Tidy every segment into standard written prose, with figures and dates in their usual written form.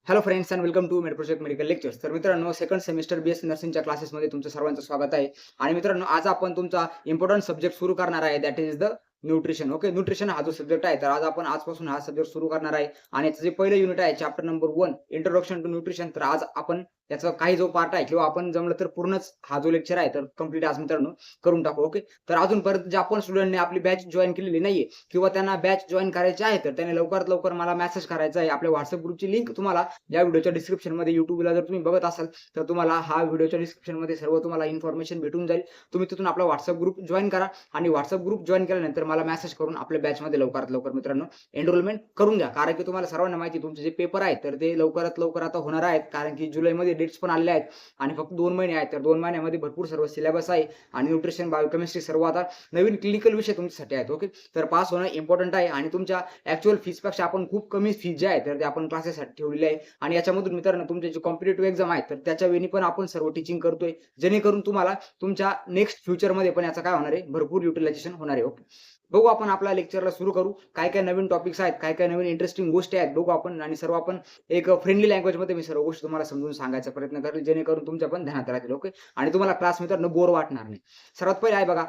Hello friends and welcome to med medical lectures. तर मित्रांनो, second semester BSc नर्सिंगच्या क्लासेसमध्ये तुमचं सर्वांचं स्वागत आहे. आणि मित्रांनो, आज आपण तुमचा इम्पोर्टंट सब्जेक्ट सुरू करणार आहे, that is the nutrition. Okay, nutrition हा जो सब्जेक्ट आहे, तर आज आपण आजपासून हा सब्जेक्ट सुरू करणार आहे. आणि याचं जे पहिलं युनिट आहे, chapter number 1 introduction to nutrition, तर आज आपण त्याचा काही जो पार्ट आहे किंवा आपण जमलं तर पूर्णच हा जो लेक्चर आहे तर कंप्लीट आज मित्रांनो करून टाकू. ओके, तर अजूनपर्यंत ज्या आपण स्टुडंटने आपली बॅच जॉईन केलेली नाहीये किंवा त्यांना बॅच जॉईन करायची आहे, तर त्यांनी लवकरात लवकर मला मेसेज करायचा आहे. आपल्या व्हॉट्सअप ग्रुपची लिंक तुम्हाला या व्हिडिओच्या डिस्क्रिप्शनमध्ये YouTubeला जर तुम्ही बघत असाल, तर तुम्हाला हा व्हिडिओच्या डिस्क्रिप्शनमध्ये सर्व तुम्हाला इन्फॉर्मेशन भेटून जाईल. तुम्ही तिथून आपला WhatsApp ग्रुप जॉइन करा आणि WhatsApp ग्रुप जॉइन केल्यानंतर मला मेसेज करून आपल्या बॅचमध्ये लवकरात लवकर मित्रांनो एनरोलमेंट करून घ्या. कारण की तुम्हाला सर्वांना माहिती आहे, तुमचे जे पेपर आहेत तर ते लवकरात लवकर आता होणार आहेत. कारण की जुलैमध्ये डेट्स पण आलेले आहेत आणि फक्त 2 महिने आहेत. तर 2 महिन्यामध्ये भरपूर सर्व सिलेबस आहे आणि न्यूट्रिशन, बायोकेमिस्ट्री सर्व आता नवीन क्लिनिकल विषय तुमच्यासाठी आहेत. ओके, तर पास होणं इम्पॉर्टंट आहे आणि तुमच्या ॲक्चुअल फीसपेक्षा आपण खूप कमी फीस जे आहे तर ते आपण क्लासेससाठी ठेवलेली आहे. आणि याच्यामधून मित्रांनो, तुमचे जे कॉम्पिटिटिव्ह एक्झाम आहेत तर त्याच्या वेळी पण आपण सर्व टीचिंग करतोय, जेणेकरून तुम्हाला तुमच्या नेक्स्ट फ्युचरमध्ये पण याचा काय होणार आहे, भरपूर युटिलायझेशन होणार आहे. ओके, बघू आपण आपल्या लेक्चरला सुरू करू. काय काय नवीन टॉपिक्स आहेत, काय काय नवीन इंटरेस्टिंग गोष्टी आहेत बघू आपण. आणि सर्व आपण एक फ्रेंडली लँग्वेजमध्ये मी सर्व गोष्टी तुम्हाला समजून सांगायचा प्रयत्न करेल, जेणेकरून तुमच्या पण ध्यानात राहतील. ओके, आणि तुम्हाला क्लास मित्रांनो बोर वाटणार नाही. सर्वात पहिले आहे बघा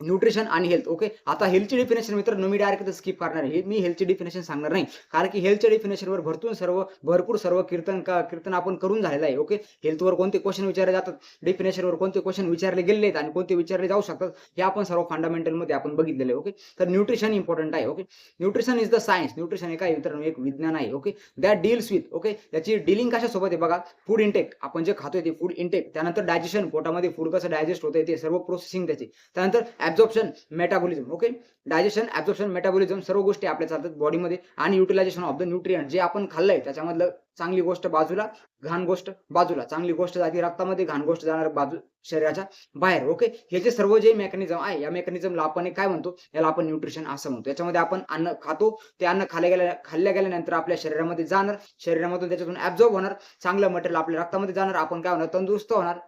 न्यूट्रिशन आणि हेल्थ. ओके, आता हेल्थची डेफिनेशन मित्रांनो मी डायरेक्ट स्किप करणार आहे. मी हेल्थची डेफिनेशन सांगणार नाही, कारण की हेल्थच्या डेफिनेशनवर भरपूर सर्व कीर्तन आपण करून झालेलं आहे. ओके, हेल्थवर कोणते क्वेश्चन विचारले जातात, डेफिनेशनवर कोणते क्वेश्चन विचारले गेलेले आहेत आणि कोणते विचारले जाऊ शकतात, हे आपण सर्व फंडामेंटलमध्ये आपण बघितलेलं आहे. ओके, तर न्यूट्रिशन इम्पॉर्टंट आहे. Okay, nutrition is the science. Nutrition हे काय मित्रांनो, एक विज्ञान आहे. Okay, that deals with, okay, त्याची डीलिंग कशासोबत आहे बघा, फूड इंटेक, आपण जे खातोय ते फूड इंटेक, त्यानंतर डायजेशन, पोटामध्ये फूड कसं डायजेस्ट होतंय ते सर्व प्रोसेसिंग त्याची, त्यानंतर absorption, metabolism. Okay, digestion, absorption, metabolism सर्व गोष्टी आपल्या चालतात बॉडीमध्ये. आणि युटिलायझेशन ऑफ द न्यूट्रिएंट, जे आपण खाल्लंय त्याच्यामधलं चांगली गोष्ट बाजूला, घाण गोष्ट बाजूला. चांगली गोष्ट जाते रक्तामध्ये, घाण गोष्ट जाणार शरीराच्या बाहेर. ओके, हे जे सर्व जे मेकॅनिझम आहे, या मेकॅनिझमला आपण एक काय म्हणतो, याला आपण न्यूट्रिशन असं म्हणतो. याच्यामध्ये आपण अन्न खातो, ते अन्न खाल्ल्या गेल्यानंतर आपल्या शरीरामध्ये जाणार, शरीरामधून त्याच्यातून ॲब्झॉर्ब होणार, चांगलं मटेरियल आपल्या रक्तामध्ये जाणार, आपण काय होणार, तंदुरुस्त होणार.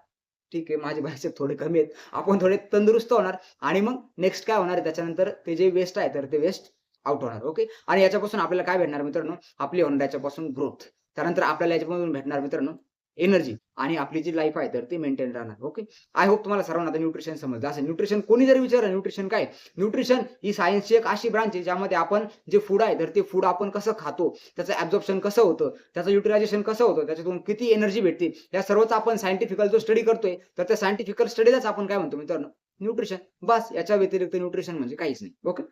ठीक आहे, माझे बायसेप थोडे कमी आहेत, आपण थोडे तंदुरुस्त होणार. आणि मग नेक्स्ट काय होणार आहे, त्याच्यानंतर ते जे वेस्ट आहे तर ते वेस्ट आउट होणार. ओके, आणि याच्यापासून आपल्याला काय भेटणार मित्रांनो, आपली होणार याच्यापासून ग्रोथ. त्यानंतर आपल्याला याच्यामधून भेटणार मित्रांनो एनर्जी, आणि आपली जी लाईफ आहे तर ती मेंटेन राहणार. ओके, आय होप तुम्हाला सर्वांना आता न्यूट्रिशन समजलं असेल. न्यूट्रिशन कोणी जरी विचारलं न्यूट्रिशन काय, न्यूट्रिशन ही सायन्सची एक अशी ब्रांच आहे ज्यामध्ये आपण जे फूड आहे तर ते फूड आपण कसं खातो, त्याचं ॲब्झॉर्प्शन कसं होतं, त्याचं युटिलायझेशन कसं होतं, त्याच्यातून किती एनर्जी भेटते, या सर्वचा आपण सायंटिफिकल जो स्टडी करतोय तर त्या सायंटिफिकल स्टडीलाच आपण काय म्हणतो मित्रांनो, न्यूट्रिशन. बस, याच्या व्यतिरिक्त न्यूट्रिशन म्हणजे काहीच नाही. ओके,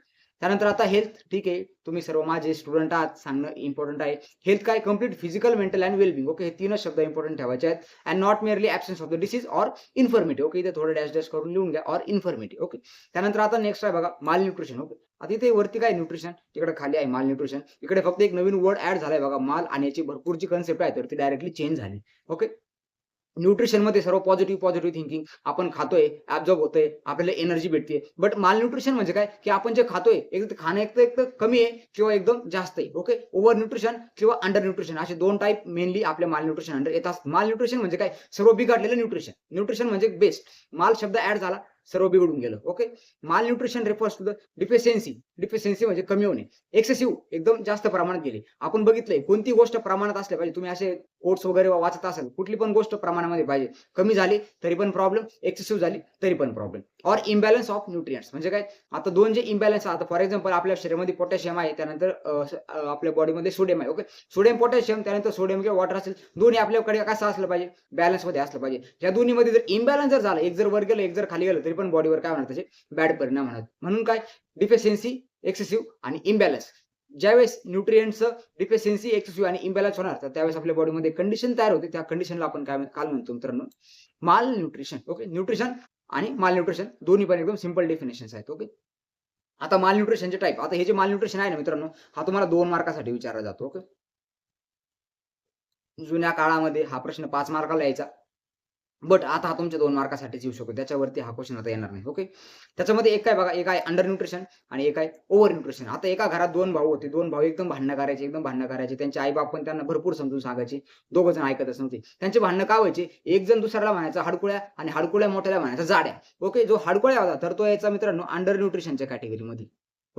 त्यानंतर आता हेल्थ. ठीक आहे, तुम्ही सर्व माझे स्टुडंट आहात, सांगणं इम्पॉर्टंट आहे. हेल्थ काय, complete physical, mental and wellbeing. Okay, हे तीनच शब्द इम्पॉर्टंट ठेवायचे आहेत. And not merely absence of the disease or infirmity. Okay, इथे थोडं डॅश डॅश करून लिहून घ्या, ऑर इन्फॉर्मिटी. ओके, त्यानंतर आता नेक्स्ट आहे बघा माल न्यूट्रिशन. ओके, आता इथे वरती काय न्यूट्रिशन, तिकडे खाली आहे माल न्यूट्रिशन. इकडे फक्त एक नवीन वर्ड ऍड झालाय बघा, माल, आणि याची भरपूर जी कन्सेप्ट आहे तर ती डायरेक्टली चेंज झाली. ओके, न्यूट्रिशनमध्ये सर्व पॉझिटिव्ह थिंकिंग, आपण खातोय, ॲब्झॉर्ब होतंय, आपल्याला एनर्जी भेटते. बट माल न्यूट्रिशन म्हणजे काय, की आपण जे खातोय खाणं एक तर कमी आहे किंवा एकदम जास्त आहे. ओके, ओव्हर न्यूट्रिशन किंवा अंडर न्यूट्रिशन, असे 2 टाइप मेनली आपल्या माल न्यूट्रिशन अंडर येतात. माल न्यूट्रिशन म्हणजे काय, सर्व बिघडलेलं न्यूट्रिशन. न्यूट्रिशन म्हणजे बेस्ट, माल शब्द ऍड झाला, सर्व बिघडून गेलं. Okay, malnutrition refers to the deficiency. Deficiency म्हणजे कमी होणे, एक्सेसिव्ह एकदम जास्त प्रमाणात गेले. आपण बघितलंय कोणती गोष्ट प्रमाणात असल्या पाहिजे, तुम्ही असे कोट्स वगैरे वाचत असाल, कुठली पण गोष्ट प्रमाणामध्ये पाहिजे. कमी झाली तरी पण प्रॉब्लेम, एक्सेसिव्ह झाली तरी पण problem. Or imbalance of nutrients म्हणजे काय, आता दोन जे इम्बॅलन्स, आता फॉर एक्झाम्पल आपल्या शरीरामध्ये पोटॅशियम आहे, त्यानंतर आपल्या बॉडीमध्ये सोडियम आहे. ओके, सोडियम पोटॅशियम, त्यानंतर सोडियम किंवा वॉटर असेल, दोन्ही आपल्याकडे कसं असलं पाहिजे, बॅलन्समध्ये असलं पाहिजे. या दोन्हीमध्ये जर इम्बॅलन्स जर झाला, एक जर वर गेलं एक जर खाली गेलं, तरी पण बॉडीवर काय होणार, त्याचे बॅड परिणाम होणार. म्हणून काय, डिफिशियन्सी, एक्सेसिव्ह आणि इम्बॅलन्स. ज्यावेळेस न्यूट्रिएंट्सचं डिफिशियन्सी, एक्सेसिव्ह आणि इम्बॅलन्स होणार, तर त्यावेळेस आपल्या बॉडीमध्ये कंडिशन तयार होते. त्या कंडिशनला आपण काय काल म्हणतो मित्रांनो, माल न्यूट्रिशन. ओके, न्यूट्रिशन आणि माल न्यूट्रिशन दोन्ही पण एकदम सिंपल डेफिनेशन्स आहेत. ओके, आता माल न्यूट्रिशनचे टाइप. आता हे जे माल न्यूट्रिशन आहे ना मित्रांनो, हा तुम्हाला 2 मार्कासाठी विचारला जातो. ओके, जुन्या काळामध्ये हा प्रश्न 5 मार्काला यायचा. बट आता हा तुमच्या 2 मार्कासाठीच येऊ शकतो. त्याच्यावरती हा क्वेश्चन आता येणार नाही. ओके, त्याच्यामध्ये एक काय बघा, एक आहे अंडर न्यूट्रिशन आणि एक आहे ओव्हर न्यूट्रिशन. आता एका घरात 2 भाऊ होते. 2 भाऊ एकदम भांडणं करायचे. त्यांचे आई-बाप पण त्यांना भरपूर समजून सांगायचे. दोघं जण ऐकतच नव्हते. त्यांचे भांडणं का व्हायचे? एक जण दुसऱ्याला म्हणायचा हडकुळ्या आणि हडकुळ्या मोठ्याला म्हणायचा जाड्या. ओके, जो हडकुळ्या होता तर तो यायचा मित्रांनो अंडर न्यूट्रिशनच्या कॅटेगरीमध्ये.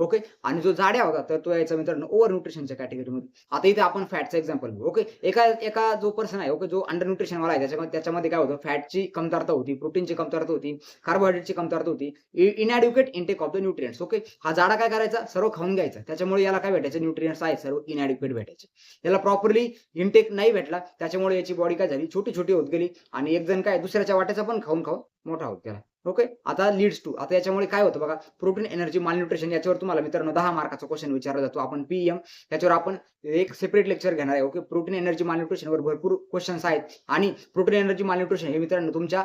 ओके. आणि जो जाड्या होता तर तो यायचा मित्रांनो ओव्हर न्यूट्रिशनच्या कॅटेगरीमध्ये. आता इथे आपण फॅटचं एक्झाम्पल घेऊ. ओके. एका एका जो पर्सन आहे, ओके, जो अंडर न्यूट्रिशनवाला आहे त्याच्यामध्ये काय होतं, फॅटची कमतरता होती, प्रोटीनची कमतरता होती, कार्बोहायड्रेटची कमतरता होती, inadequate intake of the nutrients. Okay. हा जाडा काय करायचा, सर्व खाऊन घ्यायचा. त्याच्यामुळे याला काय भेटायचं, न्यूट्रिएंट्स आहेत सर्व इनॅडिक्वेट भेटायचे. याला प्रॉपरली इंटेक नाही भेटला, त्याच्यामुळे याची बॉडी काय झाली, छोटी-छोटी होत गेली आणि एक जण काय दुसऱ्याच्या वाट्याचा पण खाऊन-खाऊन मोठा होत गेला. ओके. आता लीड्स टू, आता याच्यामुळे काय होतं बघा, प्रोटीन एनर्जी मालन्यूट्रिशन. याच्यावर तुम्हाला मित्रांनो 10 मार्काचा क्वेश्चन विचारला जातो. आपण पीएम त्याच्यावर आपण एक सेपरेट लेक्चर घेणार आहे. ओके. प्रोटीन एनर्जी मालन्यूट्रिशनवर भरपूर क्वेश्चन्स आहेत आणि प्रोटीन एनर्जी मालन्यूट्रिशन हे मित्रांनो तुमच्या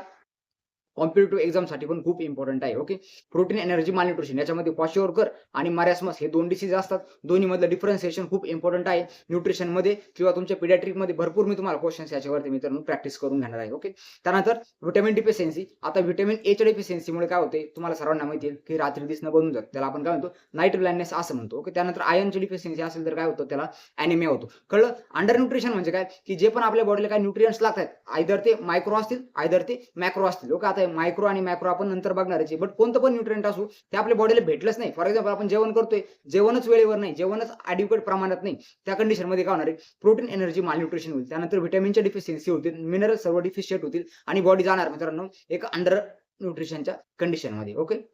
कॉम्पिटिटिव्ह एक्झामसाठी पण खूप इम्पॉर्टंट आहे. ओके. प्रोटीन एनर्जी मालन्यूट्रिशन याच्यामध्ये क्वाशिओरकर आणि मारास्मस हे 2 डिसीज असतात. दोन्ही मधलं डिफरन्सिएशन खूप इम्पॉर्टंट आहे न्यूट्रिशनमध्ये किंवा तुमच्या पिडियाट्रिकमध्ये. भरपूर मी तुम्हाला क्वेश्चन्स याच्यावरती मित्रांनो प्रॅक्टिस करून घेणार आहे. ओके. त्यानंतर व्हिटॅमिन डिफिशियन्सी. आता व्हिटॅमिन एच्या डिफिशियन्सीमुळे काय होते, तुम्हाला सर्वांना माहिती आहे की रात्री दिसणं बंद जातं. त्याला आपण काय म्हणतो, नाईट ब्लाइंडनेस असं म्हणतो. ओके. त्यानंतर आयर्नची डिफिशियन्सी असेल तर काय होतं, त्याला ॲनिमिया होतो. कळलं. अंडर न्यूट्रिशन म्हणजे काय, की जे पण आपल्या बॉडीला काय न्यूट्रिएंट्स लागतात, आयदर ते मायक्रो असतील आयदर ते मॅक्रो असतील. ओके. आता मायक्रो आणि मॅक्रो आपण नंतर बघणारच आहे. बट कोणतं पण न्यूट्रिएंट असू ते आपल्या बॉडीला भेटलंच नाही. फॉर एक्झाम्पल आपण जेवण करतोय, जेवणच वेळेवर नाही, जेवणच ॲडिक्वेट प्रमाणात नाही, त्या कंडिशनमध्ये काय होणार आहे, प्रोटीन एनर्जी मालन्यूट्रिशन होईल. त्यानंतर व्हिटॅमिनच्या डिफिशियन्सी होतील, मिनरल सर्व डिफिशियंट होतील आणि बॉडी जाणार मित्रांनो एक अंडर न्यूट्रिशनच्या कंडिशनमध्ये. ओके.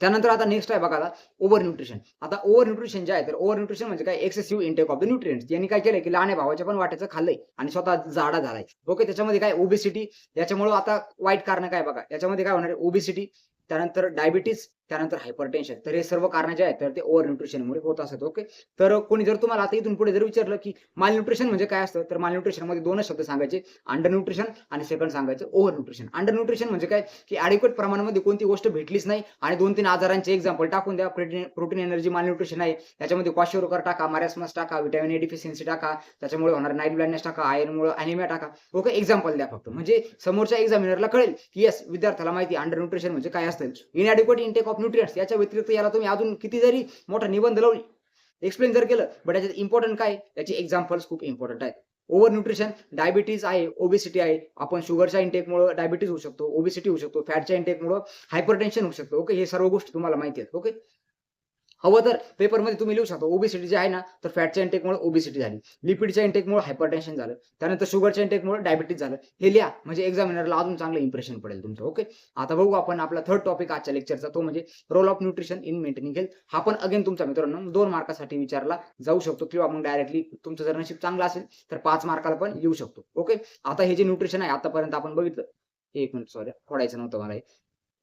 त्यानंतर आता नेक्स्ट आहे बघा, आता ओव्हर न्यूट्रिशन. आता ओव्हर न्यूट्रिशन जे आहे, तर ओव्हर न्यूट्रिशन म्हणजे काय, excessive intake of the nutrients. यांनी काय केलंय की लहान भावाच्या पण वाट्याचं खाल्लंय आणि स्वतः जाडा झालाय. ओके. त्याच्यामध्ये काय ओबेसिटी, याच्यामुळे आता वाईट कारण काय बघा, याच्यामध्ये काय होणार आहे, ओबेसिटी, त्यानंतर डायबिटीज, त्यानंतर हायपरटेन्शन. तर हे सर्व कारण जे आहेत तर ते ओव्हर न्यूट्रिशनमुळे होत असतात. ओके. तर कोणी जर तुम्हाला आता इथून पुढे जर विचारलं की मालन्यूट्रिशन म्हणजे काय असतं, तर मालन्यूट्रिशनमध्ये 2च शब्द सांगायचे, अंडर न्यूट्रिशन आणि सेकंड सांगायचं ओव्हर न्यूट्रिशन. अंडर न्यूट्रिशन म्हणजे काय, की ॲडिक्वेट प्रमाणामध्ये कोणती गोष्ट भेटलीच नाही आणि 2-3 आजारांचे एक्झाम्पल टाकून द्या. प्रोटीन एनर्जी मालन्यूट्रिशन आहे, त्याच्यामध्ये क्वाशिओरकर टाका, मारास्मस टाका, व्हिटॅमिन ए डिफिशियन्सी टाका, त्याच्यामुळे होणार नाईट ब्लाइंडनेस टाका, आयर्नमुळे ॲनिमिया टाका. ओके. एक्झाम्पल द्या फक्त, म्हणजे समोरच्या एक्झामिनरला कळेल की येस विद्यार्थ्याला माहिती अंडर न्यूट्रिशन म्हणजे काय असतं. इनॲडिक्वेट इंटेक ऑफ न्यूट्रिएंट्स, याच्या व्यतिरिक्त याला तुम्ही अजून किती जरी मोठा निबंध लावून एक्सप्लेन जर केलं, बट याच्यात इम्पॉर्टंट काय, याचे एक्झाम्पल्स खूप इम्पॉर्टंट आहेत. ओव्हर न्यूट्रिशन, डायबिटीज आहे, ओबेसिटी आहे. आपण शुगरच्या इंटेकमुळे डायबिटीज होऊ शकतो, ओबेसिटी होऊ शकतो, फॅटच्या इंटेकमुळे हायपरटेन्शन होऊ शकतो. ओके. हे सर्व गोष्टी तुम्हाला माहिती आहेत. ओके. हवं तर पेपरमध्ये तुम्ही लिहू शकता, ओबेसिटी जे आहे ना, तर फॅटच्या इंटेकमुळे ओबेसिटी झाली, लिपिडच्या इंटेकमुळे हायपरटेन्शन झालं, त्यानंतर शुगरच्या इंटेकमुळे डायबिटीज झालं. हे लिहा, म्हणजे एक्झामिनरला अजून चांगलं इम्प्रेशन पडेल तुमचं. ओके. आता बघू आपण आपला थर्ड टॉपिक आजच्या लेक्चरचा, तो म्हणजे role of nutrition in maintaining health. हा पण अगेन तुमचा मित्रांनो 2 मार्कासाठी विचारला जाऊ शकतो किंवा मग डायरेक्टली तुमचं जर नशीब चांगलं असेल तर 5 मार्काला पण येऊ शकतो. ओके. आता हे जे न्यूट्रिशन आहे आतापर्यंत आपण बघितलं, 1 मिनिट सॉरी खोडायचं नव्हतं मला हे.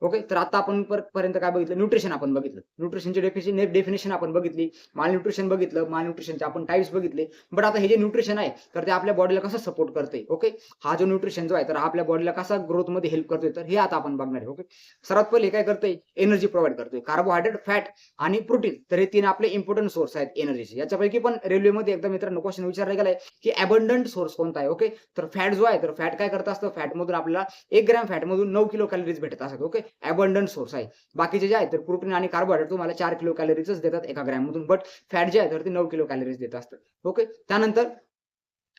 ओके. तर आता आपण पर्यंत काय बघितलं, न्यूट्रिशन आपण बघितलं, न्यूट्रिशनची डेफिनेशन आपण बघितली, मालन्यूट्रिशन बघितलं, मालन्यूट्रिशनचे आपण टाइप्स बघितले. बट आता हे जे न्यूट्रिशन आहे तर ते आपल्या बॉडीला कसं सपोर्ट करते. ओके. हा जो न्यूट्रिशन जो आहे तर आपल्या बॉडीला कसा ग्रोथमध्ये हेल्प करतोय, तर हे आता आपण बघणार आहे. ओके. सर्वात पहिले काय करतोय, एनर्जी प्रोव्हाइड करतोय, कार्बोहायड्रेट, फॅट आणि प्रोटीन. तर हे 3 आपले इम्पॉर्टंट सोर्स आहेत एनर्जीचे. याच्यापैकी पण रेल्वेमध्ये एकदा मित्रांनो क्वेश्चन विचारला गेलाय की अबंडंट सोर्स कोणता आहे. ओके. तर फॅट जो आहे, तर फॅट काय करत असतं, फॅटमधून आपल्याला 1 ग्रॅम फॅटमधून 9 किलो कॅलरीज भेटत असतात. ओके. अबंडंट सोर्स आहे. बाकीचे जे आहेत तर प्रोटीन आणि कार्बोहायड्रेट तुम्हाला 4 किलो कॅलरीजच देतात एका ग्रॅम मधून, बट फॅट जे आहे तर ते 9 किलो कॅलरीज देत असतात. ओके. त्यानंतर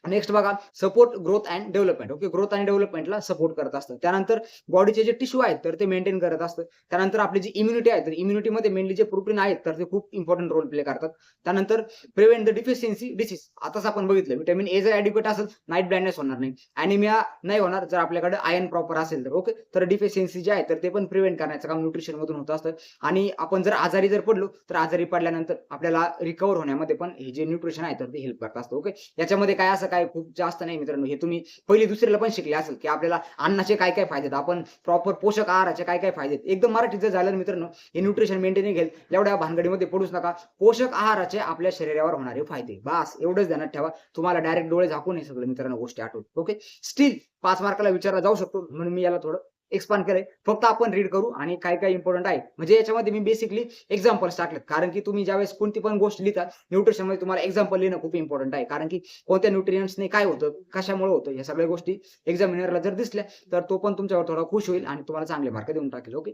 नेक्स्ट बघा, support growth and development. Okay. Growth आणि डेव्हलपमेंटला सपोर्ट करत असतं. त्यानंतर बॉडीचे जे टिश्यू आहेत तर ते मेंटेन करत असतं. त्यानंतर आपली जी इम्युनिटी आहे तर इम्युनिटीमध्ये मेनली जे प्रोटीन आहेत तर ते खूप इम्पॉर्टंट रोल प्ले करतात. त्यानंतर प्रिव्हेंट द डिफिशियन्सी डिसीज. आताच आपण बघितलं, व्हिटॅमिन ए जर ॲडिक्वेट असेल नाईट ब्लाइंडनेस होणार नाही, ॲनिमिया नाही होणार जर आपल्याकडे आयर्न प्रॉपर असेल तर. ओके. तर डिफिशियन्सी जे आहे तर ते पण प्रिव्हेंट करण्याचं काम न्यूट्रिशन मधून होत असतं. आणि आपण जर आजारी जर पडलो तर आजारी पडल्यानंतर आपल्याला रिकव्हर होण्यामध्ये पण हे जे न्यूट्रिशन आहे तर ते हेल्प करत असतं. ओके. याच्यामध्ये काय असं काय खूप जास्त नाही मित्रांनो, हे तुम्ही पहिली दुसरीला पण शिकले असेल की आपल्याला अन्नाचे काय काय फायदे आहेत, आपण प्रॉपर पोषक आहाराचे काय काय फायदे आहेत. एकदम मराठीत जर झालं मित्रांनो, हे न्यूट्रिशन मेंटेनिंग हेल्थ एवढ्या भानगडीमध्ये पडूच नका. पोषक आहाराचे आपल्या शरीरावर होणारे फायदे, बस एवढंच ध्यानात ठेवा. तुम्हाला डायरेक्ट डोळे झाकून हे सगळं मित्रांनो गोष्टी आठवत. ओके. स्टील 5 मार्काला विचारला जाऊ शकतो म्हणून मी याला थोडं एक्सपांड केलंय. फक्त आपण रीड करू आणि काय काय इम्पॉर्टंट आहे, म्हणजे याच्यामध्ये मी बेसिकली एक्झाम्पल्स टाकलेत. कारण की तुम्ही ज्यावेळेस कोणती पण गोष्ट लिहिता न्यूट्रिशनमध्ये तुम्हाला एक्झाम्पल लिहिणं खूप इम्पॉर्टंट आहे. कारण की कोणत्या न्यूट्रिएंट्सने काय होतं, कशामुळे होतं, या सगळ्या गोष्टी एक्झामिनरला जर दिसल्या तर तो पण तुमच्यावर थोडा खुश होईल आणि तुम्हाला चांगले मार्क देऊन टाकेल. ओके.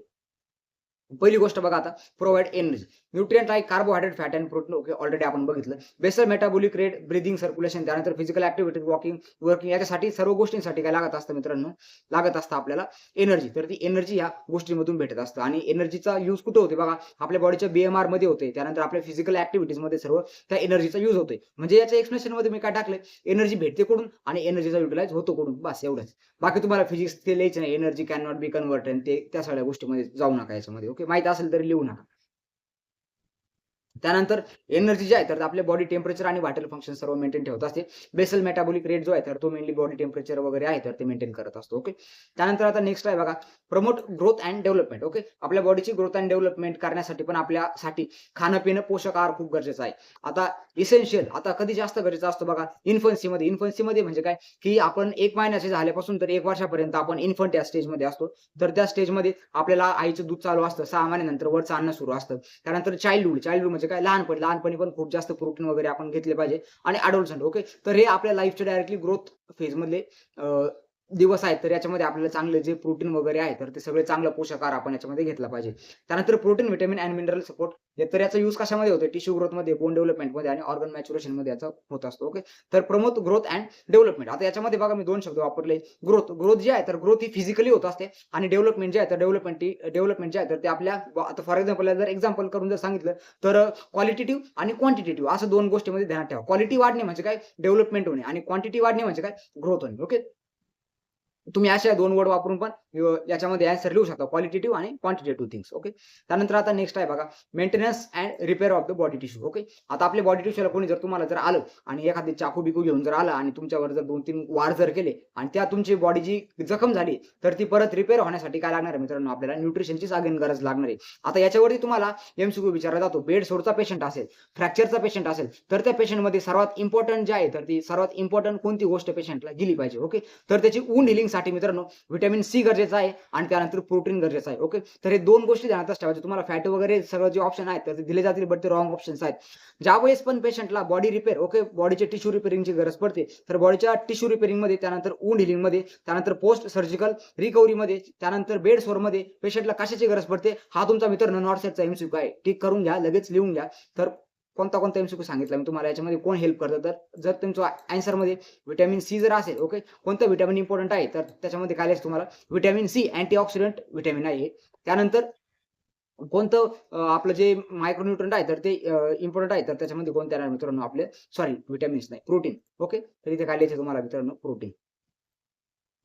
पहिली गोष्ट बघा आता, प्रोव्हाइड एनर्जी. न्यूट्रिएंट आहे carbohydrate, fat and protein. Okay, already आपण बघितलं. Basal metabolic rate, breathing, circulation, त्यानंतर फिजिकल ऍक्टिव्हिटी, वॉकिंग, वर्किंग, याच्यासाठी सर्व गोष्टींसाठी काय लागत असतं मित्रांनो, लागत असतं आपल्याला एनर्जी. तर ती एनर्जी या गोष्टींमधून भेटत असतं. आणि एनर्जीचा यूज कुठे होते बघा, आपल्या बॉडीच्या बीएमआर मध्ये होते, त्यानंतर आपल्या फिजिकल ऍक्टिव्हिटीज मध्ये सर्व त्या एनर्जीचा यूज होतोय. म्हणजे याच्या एक्सप्लेनेशन मध्ये मी काय टाकलंय, एनर्जी भेटते कुठून आणि एनर्जीचा युटिलाइज होतो कुठून, बस एवढंच. बाकी तुम्हाला फिजिक्स ते लिहायचं नाही, energy can not be converted, ते त्या सगळ्या गोष्टीमध्ये जाऊ नका याच्यामध्ये. ओके, माहित असेल तरी लिहू नका. त्यानंतर एनर्जी जी आहे तर आपल्या बॉडी टेम्परेचर आणि व्हायटल फंक्शन सर्व मेंटेन ठेवत असते. बेसल मेटाबॉलिक रेट जो आहे तर तो मेनली बॉडी टेम्परेचर वगैरे आहे तर ते मेंटेन करत असतो. ओके, त्यानंतर आता नेक्स्ट आहे बघा, promote growth and development. Okay, आपल्या बॉडीची ग्रोथ अँड डेव्हलपमेंट करण्यासाठी पण आपल्यासाठी खाणं पिणं पोषक आहार खूप गरजेचं आहे. आता इसेन्शियल, आता कधी जास्त गरजेचं असतं बघा, इन्फन्सीमध्ये. इन्फन्सीमध्ये म्हणजे काय, की आपण 1 महिन्याचे झाल्यापासून तर 1 वर्षापर्यंत आपण इन्फंट या स्टेजमध्ये असतो. तर त्या स्टेजमध्ये आपल्याला आईचं दूध चालू असतं, 6 महिन्यानंतर वरचं अन्न सुरू असतं. त्यानंतर चाइल्डहूड म्हणजे काय, लहानपणी पण खूप जास्त प्रोटीन वगैरे आपण घेतले पाहिजे. आणि अडोलसंट. ओके, तर हे आपल्या लाईफच्या डायरेक्टली ग्रोथ फेज मधले दिवस आहेत. तर याच्यामध्ये आपल्याला चांगले जे प्रोटीन वगैरे आहे तर ते सगळे चांगलं पोषक आहार आपण याच्यामध्ये घेतला पाहिजे. त्यानंतर protein, vitamin and mineral support. तर याचा यूज कशामध्ये होतो, टिश्यू ग्रोथमध्ये, बोन डेव्हलपमेंटमध्ये आणि ऑर्गन मॅच्युरेशनमध्ये याचा होत असतो. ओके, तर प्रमोट ग्रोथ अँड डेव्हलपमेंट. आता याच्यामध्ये बघा मी 2 शब्द वापरले. ग्रोथ जी आहे तर ग्रोथ ही फिजिकली होत असते आणि डेव्हलपमेंट जे आहे तर डेव्हलपमेंट जे आहे तर ते आपल्या आता फॉर एक्झाम्पल जर एक्झाम्पल करून जर सांगितलं तर क्वालिटेटिव्ह आणि क्वांटिटेटिव्ह असं 2 गोष्टीमध्ये ध्यानात ठेवा. क्वालिटी वाढणे म्हणजे काय, डेव्हलपमेंट होणे, आणि क्वांटिटी वाढणे म्हणजे काय, ग्रोथ होणे. ओके, तुम्ही अशा 2 वर्ड वापरून पण याच्यामध्ये आन्सर लिहू शकता, क्वालिटेटिव्ह आणि क्वांटिटेटिव्ह थिंग्स. ओके, त्यानंतर आता नेक्स्ट आहे बघा, maintenance and repair of the body tissue. Okay, आता आपल्या बॉडी टिश्यूला कोणी जर तुम्हाला जर आलं आणि एखादी चाकू-बिकू घेऊन जर आला आणि तुमच्यावर जर 2-3 वार जर केले आणि त्या तुमची बॉडी जी जखम झाली तर ती परत रिपेअर होण्यासाठी काय लागणार आहे मित्रांनो, आपल्याला न्यूट्रिशनचीच अगेन गरज लागणार आहे. आता याच्यावरती तुम्हाला एमसीक्यू विचारला जातो, बेड सोरचा पेशंट असेल, फ्रॅक्चरचा पेशंट असेल तर त्या पेशंटमध्ये सर्वात इम्पोर्टंट जे आहे तर ती सर्वात इम्पोर्टंट कोणती गोष्ट पेशंटला गेली पाहिजे. ओके, तर त्याची वुंड हिलिंगसाठी मित्रांनो व्हिटॅमिन सी गरजेचं आहे आणि त्यानंतर प्रोटीन गरजेचं आहे. ओके, तर हे 2 गोष्टी ध्यानातच ठेवायच्या. तुम्हाला फॅट वगैरे सगळं जे ऑप्शन आहेत तर ते दिले जातील, बट ते रॉंग ऑप्शन्स आहेत. ज्यावेळेस पण पेशंटला बॉडी रिपेअर, ओके, बॉडीचे टिश्यू रिपेअरिंगची गरज पडते तर बॉडीच्या टिश्यू रिपेअरिंगमध्ये, त्यानंतर वुंड हिलिंगमध्ये, त्यानंतर पोस्ट सर्जिकल रिकव्हरीमध्ये, त्यानंतर बेड सोरमध्ये पेशंटला कशाची गरज पडते, हा तुमचा मित्रांनो नॉर्थ साइडचा एमसीक्यू आहे. टिक करून घ्या, लगेच लिहून घ्या. तर कोणता एमसीक्यू सांगितला मी तुम्हाला, याच्यामध्ये कोण हेल्प करतं, तर जर तुमच्या आन्सरमध्ये व्हिटॅमिन सी जर असेल, ओके, कोणतं व्हिटॅमिन इम्पॉर्टंट आहे तर त्याच्यामध्ये काय लिहायचं तुम्हाला, व्हिटॅमिन सी अँटीऑक्सिडंट व्हिटॅमिन आहे. त्यानंतर कोणतं आपलं जे मायक्रोन्यूट्रंट आहे तर ते इम्पॉर्टंट आहे, तर त्याच्यामध्ये कोणते येणार मित्रांनो, आपले सॉरी व्हिटॅमिन्स नाही, प्रोटीन. ओके, तर इथे काय लिहायचं तुम्हाला मित्रांनो, प्रोटीन.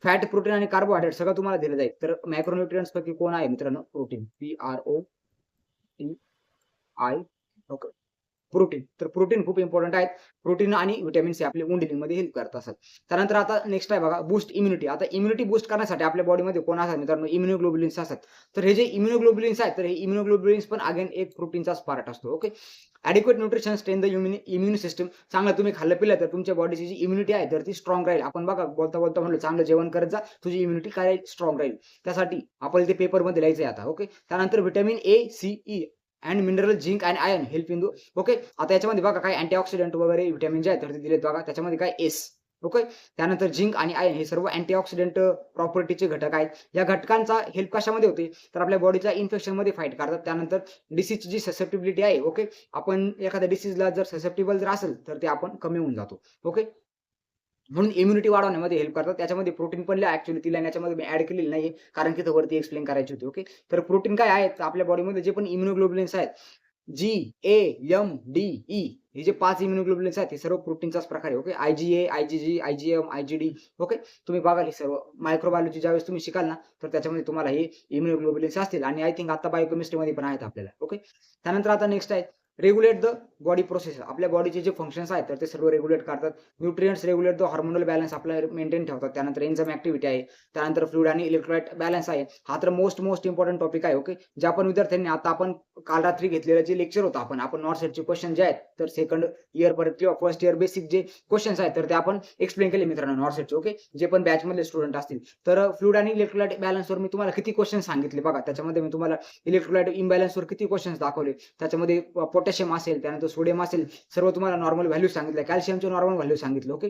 फॅट, प्रोटीन आणि कार्बोहायड्रेट सगळं तुम्हाला दिलं जाईल. तर मॅक्रोन्यूट्रिएंट्स पैकी कोण आहे मित्रांनो, प्रोटीन. PROTI. Okay, protein. तर प्रोटीन खूप इम्पोर्टंट आहेत. प्रोटीन आणि व्हिटॅमिन सी आपल्या वुंड हिलिंगमध्ये हेल्प करत असतात. त्यानंतर आता नेक्स्ट आहे बघा, बूस्ट इम्युनिटी. आता इम्युनिटी बूस्ट करण्यासाठी आपल्या बॉडीमध्ये कोण असतात मित्रांनो, इम्युनोग्लोब्युलिन्स असतात. तर हे जे इम्युनोग्लोब्युलिन्स आहेत तर हे इम्युनोग्लोब्युलिन्स पण अगेन एक प्रोटीनचाच पार्ट असतो. Okay, adequate nutrition strength the immune system. चांगलं तुम्ही खाल्लं पिलं तर तुमच्या बॉडीची जी इम्युनिटी आहे तर ती स्ट्रॉंग राहील. आपण बघा बोलता म्हणलं चांगलं जेवण करत जा, तुझी इम्युनिटी काय राहील, स्ट्रॉंग राहील. त्यासाठी आपल्याला ते पेपरमध्ये लिहायचं आहे आता. ओके, त्यानंतर vitamin A, C, E and mineral, zinc and iron help in okay, आता याच्यामध्ये बघा काय अँटीऑक्सिडंट वगैरे व्हिटॅमिन जे आहेत तर ते दिलेत बघा. त्याच्यामध्ये काय एस. ओके, त्यानंतर झिंक आणि आयर्न हे सर्व अँटीऑक्सिडंट प्रॉपर्टीचे घटक आहेत. या घटकांचा हेल्प कशामध्ये होते, तर आपल्या बॉडीच्या इन्फेक्शनमध्ये फाईट करतात. त्यानंतर डिसीजची जी ससेप्टिबिलिटी आहे, ओके, आपण एखाद्या डिसीजला जर ससेप्टेबल जर असेल तर ते आपण कमी होऊन जातो. ओके, म्हणून इम्युनिटी वाढवण्यामध्ये हेल्प करतात. त्याच्यामध्ये प्रोटीन पण लिहा, ॲक्चुअली ती लाईन याच्यामध्ये मी ॲड केलेली नाहीये कारण की तो वरती एक्सप्लेन करायची होती. ओके, तर प्रोटीन काय आहेत, आपल्या बॉडीमध्ये जे पण इम्युनोग्लोब्युलिन्स आहेत, जी, ए, एम, डी, ई हे जे 5 इम्युनोग्लोब्युलिन्स आहेत, हे सर्व प्रोटीनचाच प्रकार आहे. Okay, IgA, IgG, IgM, IgD. Okay, तुम्ही बघा हे सर्व मायक्रोबायोलॉजी ज्यावेळेस तुम्ही शिकाल ना, तर त्याच्यामध्ये तुम्हाला हे इम्युनोग्लोब्युलिन्स असतील आणि आय थिंक आता बायोकेमिस्ट्रीमध्ये पण आहेत आपल्याला. ओके, त्यानंतर आता नेक्स्ट आहे रेग्युलेट द बॉडी प्रोसेस. आपल्या बॉडीचे जे फंक्शन्स आहेत तर ते सर्व रेग्युलेट करतात. Nutrients regulate the hormonal balance आपला मेंटेन ठेवतात. त्यानंतर एन्झाइम ॲक्टिव्हिटी आहे. त्यानंतर फ्लुइड आणि इलेक्ट्रोलाइट बॅलन्स आहे. हा तर मोस्ट इम्पॉर्टंट टॉपिक आहे. ओके, ज्या पण विद्यार्थ्यांनी आता आपण काल रात्री घेतलेलं जे लेक्चर होतं, आपण नॉर्थ साइडचे क्वेश्चन जे आहेत तर सेकंड इयर पर्यंत किंवा फर्स्ट इयर बेसिक जे क्वेश्चन्स आहेत तर ते आपण एक्सप्लेन केले मित्रांनो नॉर्थ साइडचे. ओके, जे पण बॅच मधले स्टुडंट असतील तर फ्लुइड आणि इलेक्ट्रोलाइट बॅलन्सवर मी तुम्हाला किती क्वेश्चन सांगितले बघा. त्याच्यामध्ये मी तुम्हाला इलेक्ट्रोलाइट इम्बॅलन्सवर किती क्वेश्चन्स दाखवले. त्याच्यामध्ये पोटॅशियम असेल, त्यानंतर सोडियम असेल, सर्व तुम्हाला नॉर्मल व्हॅल्यू सांगितल्या. कॅल्शियमचे नॉर्मल व्हॅल्यू सांगितले. ओके,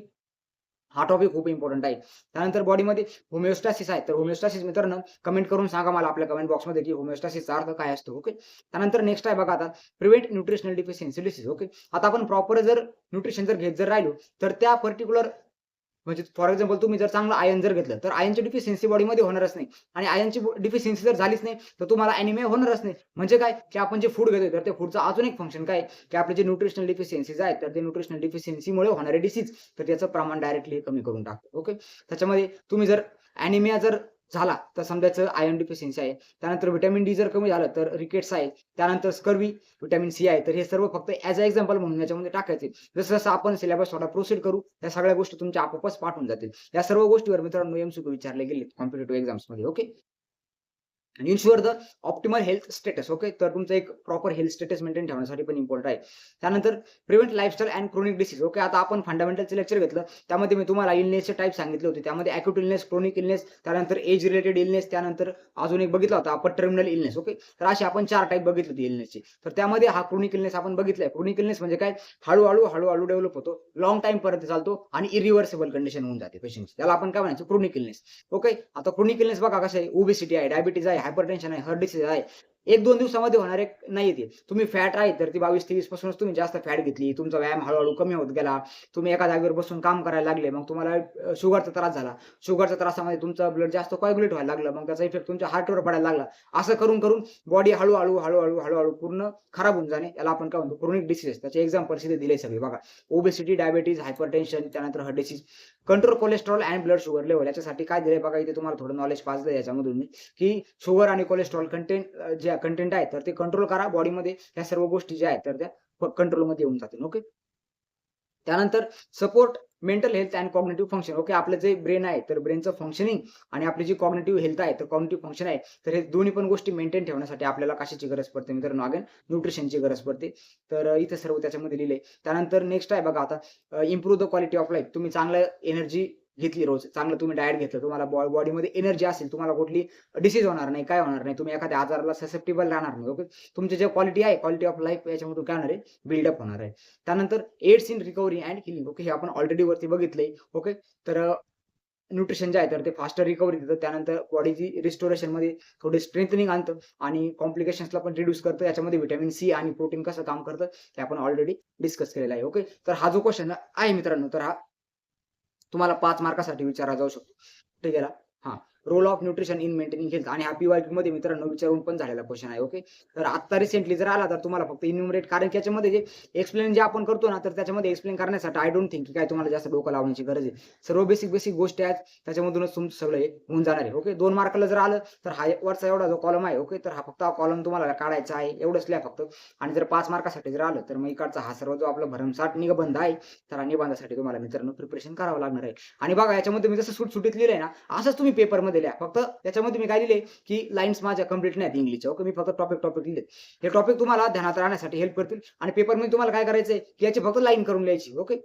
हा टॉपिक खूप इम्पॉर्टंट आहे. त्यानंतर बॉडीमध्ये होमिओस्टॅसिस आहे. तर होमिओस्टॅसिस मित्रांनो कमेंट करून सांगा मला आपल्या कमेंट बॉक्समध्ये की होमिओस्टॅसिसचा अर्थ काय असतो. ओके. त्यानंतर नेक्स्ट आहे बघा आता prevent nutritional deficiency disease. Okay. आता आपण प्रॉपर जर न्यूट्रिशन जर घेत जर राहिलो तर त्या पर्टिक्युलर म्हणजे फॉर एक्झाम्पल तुम्ही जर चांगलं आयर्न जर घेतलं, तर आयर्नची डिफिशियन्सी बॉडीमध्ये होणारच नाही आणि आयर्नची डिफिशियन्सी जर झालीच नाही, तर तुम्हाला अॅनिमिया होणारच नाही. म्हणजे काय, की आपण जे फूड घेतोय, तर ते फूडचं अजून एक फंक्शन काय आहे, की आपले जे न्यूट्रिशनल डिफिशियन्सीज आहेत, तर ते न्यूट्रिशनल डिफिशियन्सीमुळे होणारे डिसीज, तर त्याचं प्रमाण डायरेक्टली कमी करून टाकतो. ओके. त्याच्यामध्ये तुम्ही जर अॅनिमिया जर झाला, तर समजायचं आयर्न डिफिशियन्सी आहे. त्यानंतर व्हिटॅमिन डी जर कमी झालं, तर रिकेट्स आहे. त्यानंतर स्कर्वी, व्हिटॅमिन सी आहे. तर हे सर्व फक्त ॲज अ एक्झाम्पल म्हणून याच्यामध्ये टाकायचे. जसं-जसं आपण सिलेबस थोडा प्रोसीड करू, त्या सगळ्या गोष्टी तुमच्या आपोआपच पाठ होऊन जातील. या सर्व गोष्टीवर मित्रांनो एमसीक्यू विचारले गेले कॉम्पिटिटिव्ह एक्झाम्समध्ये. ओके. आणि ensure the optimal health status. Okay. तर तुमचं एक प्रॉपर हेल्थ स्टेटस मेंटेन ठेवण्यासाठी पण इम्पॉर्टंट आहे. त्यानंतर prevent lifestyle and chronic disease. Okay. आता आपण फंडामेंटलचं लेक्चर घेतलं. त्यामध्ये मी तुम्हाला इलनेसचे टाइप सांगितले होते. त्यामध्ये अॅक्यूट इलनेस, क्रोनिक इलनेस, त्यानंतर एज रिलेटेड इलनेस, त्यानंतर अजून एक बघितला होता आपण टर्मिनल इलनेस. ओके. तर असे आपण 4 टाइप बघितले होते इलनेसचे. तर त्यामध्ये हा क्रोनिक इलनेस आपण बघितलाय. क्रोनिक इलनेस म्हणजे काय, हळू-हळू डेव्हलप होतो. लाँग टाईमपर्यंत चालतो आणि इरिव्हर्सिबल कंडिशन होऊन जाते पेशंटची. त्याला आपण काय म्हणायचं, क्रोनिक इलनेस. ओके. आता क्रोनिक इलनेस बघा कसं आहे, ओबेसिटी आहे, डायबिटीज आहे, हायपरटेन्शन आहे, हार्ट डिसीज आहे. 1-2 दिवसामध्ये होणारे नाहीये ते. तुम्ही फॅट आहे तर ती 22-23 पासूनच तुम्ही जास्त फॅट घेतली. तुमचा व्यायाम हळू कमी होत गेला. तुम्ही एका जागेवर बसून काम करायला लागले. मग तुम्हाला शुगरचा त्रास झाला. शुगरच्या त्रासामध्ये तुमचं ब्लड जास्त कोॲग्युलेट व्हायला लागलं. मग त्याचा इफेक्ट तुमच्या हार्टवर पडायला लागला. असं करून बॉडी हळू पूर्ण खराब होऊन जाणे, याला आपण काय म्हणतो, क्रोनिक डिसीज. त्याचे एक्झाम्पल्स इथे दिले सगळे बघा. ओबेसिटी, डायबिटीज, हायपरटेन्शन, त्यानंतर heart disease. Control cholesterol and blood sugar level. याच्यासाठी काय दिलंय बघा, इथे तुम्हाला थोडं नॉलेज पाजलं याच्यामधून मी, की शुगर आणि कोलेस्टेरॉल जे कंटेंट आहे, तर ते कंट्रोल करा बॉडीमध्ये. ह्या सर्व गोष्टी ज्या आहेत, तर त्या कंट्रोलमध्ये येऊन जातील. ओके. त्यानंतर support mental health and cognitive function. Okay. आपलं जे ब्रेन आहे, तर ब्रेनचं फंक्शनिंग आणि आपली जी कॉग्निटिव्ह हेल्थ आहे, तर कॉग्निटिव्ह फंक्शन आहे, तर हे दोन्ही पण गोष्टी मेंटेन ठेवण्यासाठी आपल्याला कशाची गरज पडते मित्रांनो, अगेन न्यूट्रिशनची गरज पडते. तर इथे सर्व त्याच्यामध्ये लिहिलंय. त्यानंतर नेक्स्ट आहे बघा आता improve the quality of life. तुम्ही चांगलं एनर्जी घेतली रोज, चांगलं तुम्ही डायट घेतलं, तुम्हाला बॉडीमध्ये एनर्जी असेल, तुम्हाला कुठली डिसीज होणार नाही, काय होणार नाही, तुम्ही एखाद्या आजाराला ससेप्टेबल राहणार नाही. ओके. तुमची जे क्वालिटी आहे, क्वालिटी ऑफ लाईफ याच्यामधून काय होणार आहे, बिल्डअप होणार आहे. त्यानंतर aids in recovery and healing. Okay. हे आपण ऑलरेडी वरती बघितलंय. ओके. तर न्यूट्रिशन जे आहे, तर ते फास्टर रिकव्हरी देतं. त्यानंतर बॉडीची रिस्टोरेशनमध्ये थोडी स्ट्रेंथनिंग आणतं आणि कॉम्प्लिकेशन्सला पण रिड्यूस करतं. याच्यामध्ये व्हिटॅमिन सी आणि प्रोटीन कसं काम करतं, ते आपण ऑलरेडी डिस्कस केलेलं आहे. ओके. तर हा जो क्वेश्चन आहे मित्रांनो, तर हा तुम्हाला 5 मार्कासाठी विचारला जाऊ शकतो. ठीक आहे ना? हां. Role of nutrition in maintaining health आणि हा पी-वाय-क्यूमध्ये मित्रांनो विचारून पण झालेला क्वेश्चन आहे. ओके. तर आत्ता रिसेंटली जर आला तर तुम्हाला फक्त इन्युमरेट, कारण की याच्यामध्ये जे एक्सप्लेन जे आपण करतो ना, तर त्याच्यामध्ये एक्सप्लेन करण्यासाठी आय डोंट थिंक की काय तुम्हाला जास्त डोकं लावण्याची गरज आहे. सर्व बेसिक गोष्टी आहेत. त्याच्यामधूनच तुमचं सगळं हे होऊन जाणार आहे. ओके. 2 मार्काला जर आलं तर हा वरचा एवढा जो कॉलम आहे, ओके, तर हा फक्त हा कॉलम तुम्हाला काढायचा आहे. एवढंच लिहा फक्त. आणि जर 5 मार्कासाठी जर आलं तर मग इकडचा हा सर्व जो आपला भरमसाठ निबंध आहे, तर हा निबंधासाठी तुम्हाला मित्रांनो प्रिपरेशन करावं लागणार आहे. आणि बघा याच्यामध्ये मी जसं सुटसुटीत लिहिलंय ना, असंच तुम्ही पेपरमध्ये लिहा. फक्त त्याच्यामध्ये मी काय लिहिले, की लाईन्स माझ्या कंप्लीट नाहीत इंग्लिशच्या. ओके. मी फक्त टॉपिक लिहिलेत. हे टॉपिक तुम्हाला ध्यानात राहण्यासाठी हेल्प करतील आणि पेपरमध्ये तुम्हाला काय करायचंय, की याची फक्त लाईन करून लिहायची. ओके.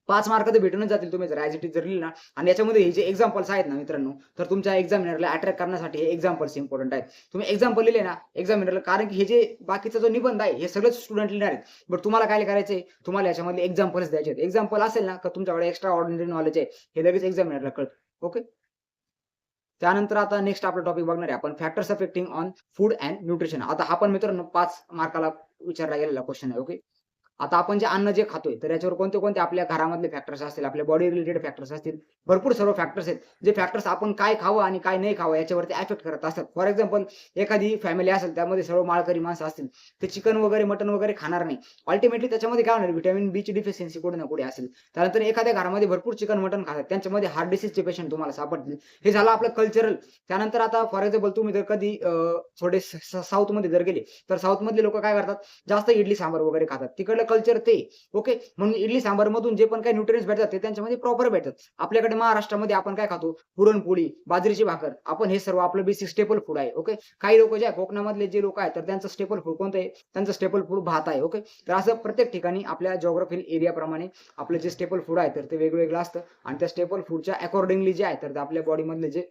5 मार्क तर भेटूनच जातील तुम्ही जर ॲज इट इज जर लिहिलं ना. आणि याच्यामध्ये हे जे एक्झाम्पल्स आहेत ना मित्रांनो, तर तुमच्या एक्झामिनरला अट्रॅक्ट करण्यासाठी हे एक्झाम्पल्स इम्पॉर्टंट आहेत. तुम्ही एक्झाम्पल लिहिले ना एक्झामिनरला, कारण की हे जे बाकीचा जो निबंध आहे, हे सगळेच स्टुडंट लिहिणार आहेत. बट तुम्हाला काय करायचंय, तुम्हाला याच्यामधले एक्झाम्पल्स द्यायचे आहेत. एक्झाम्पल असेल ना, तर तुमच्याकडे एक्स्ट्रा ऑर्डिनरी नॉलेज आहे, हे लगेच एक्झामिनरला कळतं. ओके. त्यानंतर आता नेक्स्ट आपला टॉपिक बघणार आहे आपण, factors affecting on food and nutrition. आता हा पण मित्रांनो 5 मार्काला विचारला गेलेला क्वेश्चन आहे. ओके. आता आपण जे अन्न जे खातोय, तर याच्यावर कोणते-कोणते आपल्या घरामधले फॅक्टर्स असतील, आपल्या बॉडी रिलेटेड फॅक्टर्स असतील. भरपूर सर्व फॅक्टर्स आहेत. जे फॅक्टर्स आपण काय खावं आणि काय नाही खावं याच्यावरती अफेक्ट करत असतात. फॉर एक्झाम्पल एखादी फॅमिली असेल, त्यामध्ये सर्व माळकरी माणसं असतील. ते चिकन वगैरे, मटण वगैरे खाणार नाही. अल्टिमेटली त्याच्यामध्ये काय होणार, व्हिटॅमिन बीची डिफिशियन्सी कुठे ना कुठे असेल. त्यानंतर एखाद्या घरामध्ये भरपूर चिकन, मटण खातात. त्यांच्यामध्ये हार्ट डिसीजचे पेशंट तुम्हाला सापडतील. हे झालं आपलं कल्चरल. त्यानंतर आता फॉर एक्झाम्पल तुम्ही जर कधी थोडे साऊथमध्ये जर गेले, तर साऊथमधले लोकं काय करतात, जास्त इडली सांबार वगैरे खातात. तिकडलं कल्चर ते. ओके. म्हणून इडली सांबारमधून जे पण काही न्यूट्रिएंट्स भेटतात ते त्यांच्यामध्ये प्रॉपर भेटतात. आपल्याकडे महाराष्ट्रामध्ये आपण काय खातो, पुरणपोळी, बाजरीची भाकर. आपण हे सर्व आपलं बेसिक स्टेपल फूड आहे. ओके. काही लोकं जे आहे कोकणामधले जे लोकं आहेत, तर त्यांचं स्टेपल फूड कोणतं आहे? त्यांचं स्टेपल फूड भात आहे. ओके. तर असं प्रत्येक ठिकाणी आपल्या जिओग्राफिकल एरियाप्रमाणे आपलं जे स्टेपल फूड आहे, तर ते वेगवेगळं असतं आणि त्या स्टेपल फूडच्या अकॉर्डिंगली जे आहे, तर ते आपल्या बॉडीमधले जे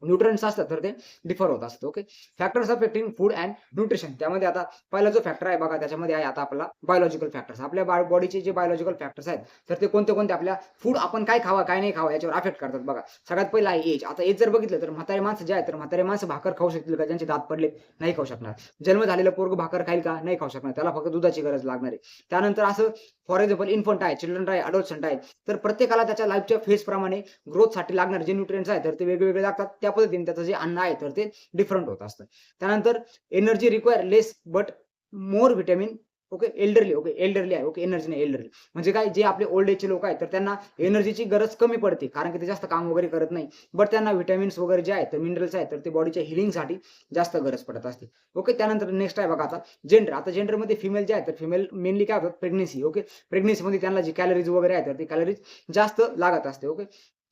न्यूट्रन्स असतात तर ते डिफर होत असतात. Okay. Factors affecting food and nutrition. त्यामध्ये आता पहिला जो फॅक्टर आहे बघा, त्याच्यामध्ये आहे आता आपला बायोलॉजिकल फॅक्टर्स. आपल्या बॉडीचे जे बायोलॉजिकल फॅक्टर्स आहेत तर ते कोणते आपल्या फूड आपण काय खावा काय नाही खावा याच्यावर अफेक्ट करतात बघा. सगळ्यात पहिला आहे एज. आता एज जर बघितलं तर म्हातारे माणसं जे आहेत तर म्हातारे माणसं भाकर खाऊ शकतील का? ज्यांचे दात पडले नाही खाऊ शकणार. जन्म झालेलं पोरग भाकर खाईल का? नाही खाऊ शकणार. त्याला फक्त दुधाची गरज लागणार आहे. त्यानंतर असं फॉर एक्झाम्पल इन्फंट आहे, चिल्ड्रन आहे, अडोलसंट आहे. तर प्रत्येकाला त्याच्या लाईफच्या फेजप्रमाणे ग्रोथसाठी लागणारे जे न्यूट्रिएंट्स आहेत तर ते वेगवेगळे लागतात. त्या पद्धतीने त्याचं जे अन्न आहे तर ते डिफरंट होत असतं. त्यानंतर energy require less but more vitamin. Okay. Elderly आहे. ओके. एनर्जी नाही, एल्डरली म्हणजे काय, जे आपले ओल्ड एजचे लोक आहेत तर त्यांना एनर्जीची गरज कमी पडते कारण की ते जास्त काम वगैरे करत नाही. बट त्यांना व्हिटॅमिन्स वगैरे जे आहेत तर मिनरल्स आहेत तर ते बॉडीच्या हिलिंगसाठी जास्त गरज पडत असते. ओके. त्यानंतर नेक्स्ट आहे बघा आता जेंडर. आता जेंडरमध्ये फिमेल जे आहेत तर फिमेल मेनली काय होतात, प्रेग्नन्सी. ओके. प्रेग्नन्सीमध्ये त्यांना जी कॅलरीज वगैरे आहेत तर ती कॅलरीज जास्त लागत असते. Okay.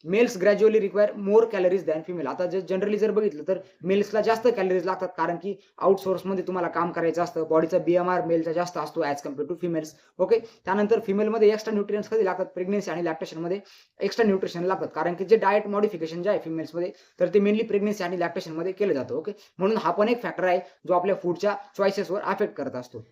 Males gradually require more calories than female. आता जनरली जर बघितलं तर मेल्सला जास्त कॅलरीज लागतात कारण की आउटसोर्समध्ये तुम्हाला काम करायचं असतं. बॉडीचा BMR मेलचा जास्त असतो as compare to females. Okay. त्यानंतर फिमेलमध्ये एक्स्ट्रा न्यूट्रिएंट्स कधी लागतात, प्रेग्नन्सी आणि लॅक्टेशनमध्ये एक्स्ट्रा न्यूट्रिशन लागतात कारण की जे डाएट मॉडिफिकेशन जे आहे फिमेल्समध्ये तर ते मेनली प्रेग्नन्सी आणि लॅक्टेशनमध्ये केलं जातं. ओके. म्हणून हा पण एक फॅक्टर आहे जो आपल्या फूडच्या चॉईसेसवर अफेक्ट करत असतो.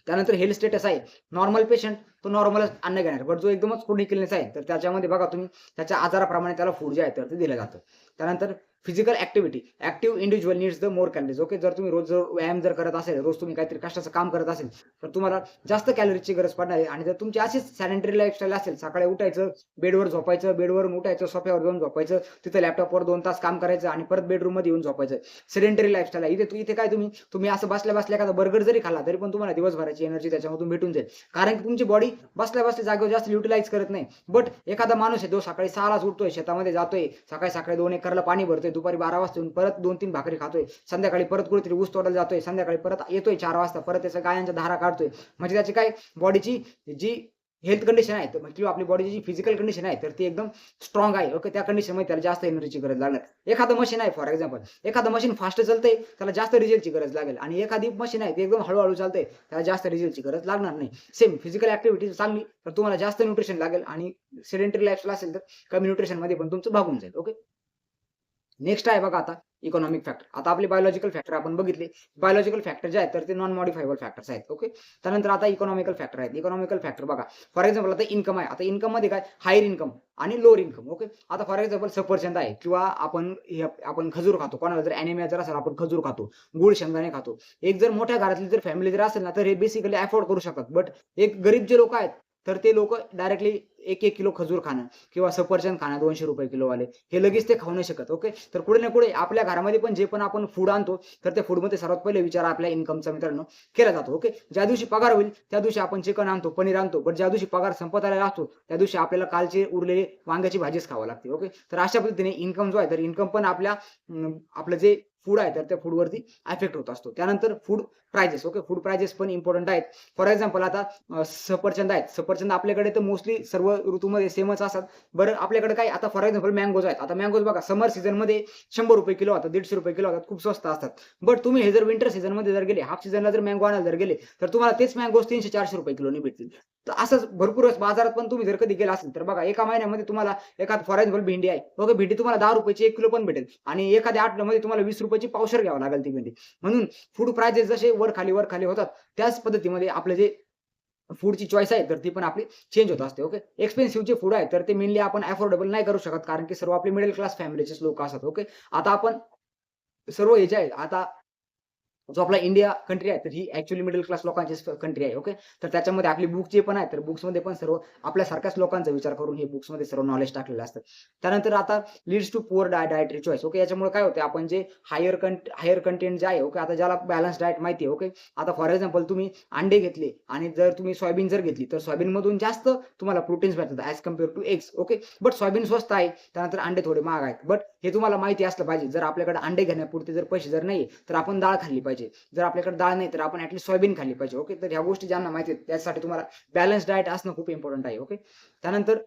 त्यानंतर हेल्थ स्टेटस आहे. नॉर्मल पेशंट तो नॉर्मलच अन्न घेणार. बट जो एकदमच क्रोनिक इलनेस आहे तर त्याच्यामध्ये बघा तुम्ही त्याच्या आजाराप्रमाणे त्याला फूड जे आहे तर ते दिलं जातं. त्यानंतर physical activity. Active individual needs the more calories. Okay. जर तुम्ही रोज व्यायाम जर करत असेल, रोज तुम्ही काहीतरी कष्टाचं काम करत असेल तर तुम्हाला जास्त कॅलरीजची गरज पडणार आहे. आणि जर तुमची अशीच सॅडेंटरी लाईफस्टाईल असेल, सकाळी उठायचं, बेडवर झोपायचं, बेडवरून उठायचं, सोफ्यावर जाऊन झोपायचं, तिथं लॅपटॉपवर 2 तास काम करायचं आणि परत बेडरूममध्ये येऊन झोपायचं. सेडेंटरी लाईफस्टाईल आहे. इथे काय तुम्ही असं बसल्या एखादा बर्गर जरी खाल्ला तरी पण तुम्हाला दिवसभराची एनर्जी त्याच्यामधून भेटून जाईल. कारण की तुमची बॉडी बसल्या जागेवर जास्त युटिलाइज करत नाही. बट एखादा माणूस आहे जो सकाळी 6लाच उठतोय, शेतामध्ये जातोय, सकाळी 2 एकरला पाणी भरतोय, दुपारी 12 वाजता येऊन परत 2-3 भाकरी खातोय, संध्याकाळी परत कुठेतरी ऊस तोडायला जातोय, संध्याकाळी परत येतोय 4 वाजता, परत त्याच्या गायांच्या धारा काढतोय. म्हणजे त्याची काय बॉडीची जी हेल्थ कंडिशन आहे तर किंवा आपली बॉडीची जी फिजिकल कंडिशन आहे तर ती एकदम स्ट्रॉंग आहे. ओके. त्या कंडिशनमध्ये त्याला जास्त एनर्जीची गरज लागणार. एखादं मशीन आहे फॉर एक्झाम्पल, एखादं मशीन फास्ट चालतंय त्याला जास्त डिझेलची गरज लागेल आणि एखादी मशीन आहे ती एकदम हळू चालतंय त्याला जास्त डिझेलची गरज लागणार नाही. सेम फिजिकल ॲक्टिव्हिटी चांगली तर तुम्हाला जास्त न्यूट्रिशन लागेल आणि सेडेंटरी लाईफस्टाईल असेल तर कमी न्यूट्रिशनमध्ये पण तुमचं भागून जाईल. ओके. नेक्स्ट आहे बघा आता इकॉनॉमिक फॅक्टर. आता आपले बायोलॉजिकल फॅक्टर आपण बघितले. बायोलॉजिकल फॅक्टर जे आहेत तर ते नॉन मॉडिफायबल फॅक्टर्स आहेत. ओके. त्यानंतर आता इकॉनॉमिकल फॅक्टर आहेत. इकॉनॉमिकल फॅक्टर बघा फॉर एक्झाम्पल आता इन्कम आहे. आता इन्कममध्ये काय हायर इन्कम आणि लोअर इन्कम. ओके. आता फॉर एक्झाम्पल सफरचंद आहे किंवा आपण खजूर खातो. कोणाला जर ॲनिमिया जर असेल आपण खजूर खातो, गुळ शेंगदाणे खातो. एक जर मोठ्या घरातली जर फॅमिली जर असेल ना तर हे बेसिकली अफोर्ड करू शकतात. बट एक गरीब जे लोक आहेत तर ते लोक डायरेक्टली 1-1 किलो खजूर खाणं किंवा सफरचंद खाणं ₹200 किलोवाले हे लगेच ते खाऊ नाही शकत. ओके. तर पुढे ना पुढे आपल्या घरामध्ये पण जे पण आपण फूड आणतो तर त्या फूडमध्ये सर्वात पहिले विचार आपल्या इन्कमचा मित्रांनो केला जातो. ओके. ज्या दिवशी पगार होईल त्या दिवशी आपण चिकन आणतो, पनीर आणतो. बट ज्या दिवशी पगार संपत आलेला असतो त्या दिवशी आपल्याला कालचे उरलेले वांग्याची भाजीच खावं लागते. ओके. तर अशा पद्धतीने इन्कम जो आहे तर इन्कम पण आपलं जे फूड आहे तर त्या फूडवरती अफेक्ट होत असतो. त्यानंतर food prices. Okay. Food prices पण इम्पॉर्टंट आहेत. फॉर एक्झाम्पल आता सफरचंद आहेत. सफरचंद आपल्याकडे तर मोस्टली सर्व ऋतूमध्ये सेमच असतात. बरं आपल्याकडे काय आता फॉर एक्झाम्पल मँगोज आहेत. आता मँगोज बघा समर सीझनमध्ये ₹100 किलो होतात, ₹150 किलो होतात, खूप स्वस्त असतात. बट तुम्ही हे जर विंटर सीझनमध्ये जर गेले, हाफ सीझनला जर मँगो आणायला जर गेले तर तुम्हाला तेच मँगोज ₹300-400 किलोने भेटतील. तर असंच भरपूर बाजारात पण तुम्ही जर कधी गेला असेल तर बघा एका महिन्यामध्ये तुम्हाला फॉर एक्झाम्पल भेंडी आहे. ओके. भेंडी तुम्हाला ₹10 1 किलो पण भेटेल आणि एखाद्या आठवड्यामध्ये तुम्हाला ₹20 पावशेर घ्यावं लागेल ती भेंडी. म्हणून फूड प्राइजेस जसे वर खाली होतात त्याच पद्धतीमध्ये आपलं जे फूडची चॉईस आहे तर ती पण आपली चेंज होत असते. ओके. एक्सपेन्सिव्ह जे फूड आहे तर ते मेनली आपण अफोर्डेबल नाही करू शकत कारण की सर्व आपले मिडल क्लास फॅमिलीचेच लोक असतात. ओके. आता आपण सर्व हे जे आहे आता जो आपला इंडिया कंट्री आहे तर ही ॲक्चुअली मिडल क्लास लोकांचीच कंट्री आहे. ओके. तर त्याच्यामध्ये आपली बुक जे पण आहे तर बुक्समध्ये पण सर्व आपल्यासारख्याच लोकांचा विचार करून हे बुक्समध्ये सर्व नॉलेज टाकलेलं असतं. त्यानंतर आता leads to poor dietary choice. Okay. याच्यामुळे काय होते आपण जे हायर कंटेंट जे आहे ओके आता ज्याला बॅलन्स डाएट माहिती आहे. ओके. आता फॉर एक्झाम्पल तुम्ही अंडे घेतले आणि जर तुम्ही सोयाबीन जर घेतली तर सोयाबीनमधून जास्त तुम्हाला प्रोटीन्स भेटतात as compare to eggs. Okay. But soybean स्वस्त आहे त्यानंतर अंडे थोडे महाग आहेत. बट हे तुम्हाला माहिती असलं पाहिजे. जर आपल्याकडे अंडे घेण्यापुरते जर पैसे जर नाही तर आपण डाळ खाल्ली पाहिजे. जर आपल्याकडे डाळ नाही तर आपण ॲटलीस्ट सोयाबीन खाल्ली पाहिजे. ओके. तर ह्या गोष्टी ज्यांना माहिती आहेत त्यासाठी तुम्हाला बॅलन्स डाएट असणं खूप इम्पॉर्टंट आहे. ओके. त्यानंतर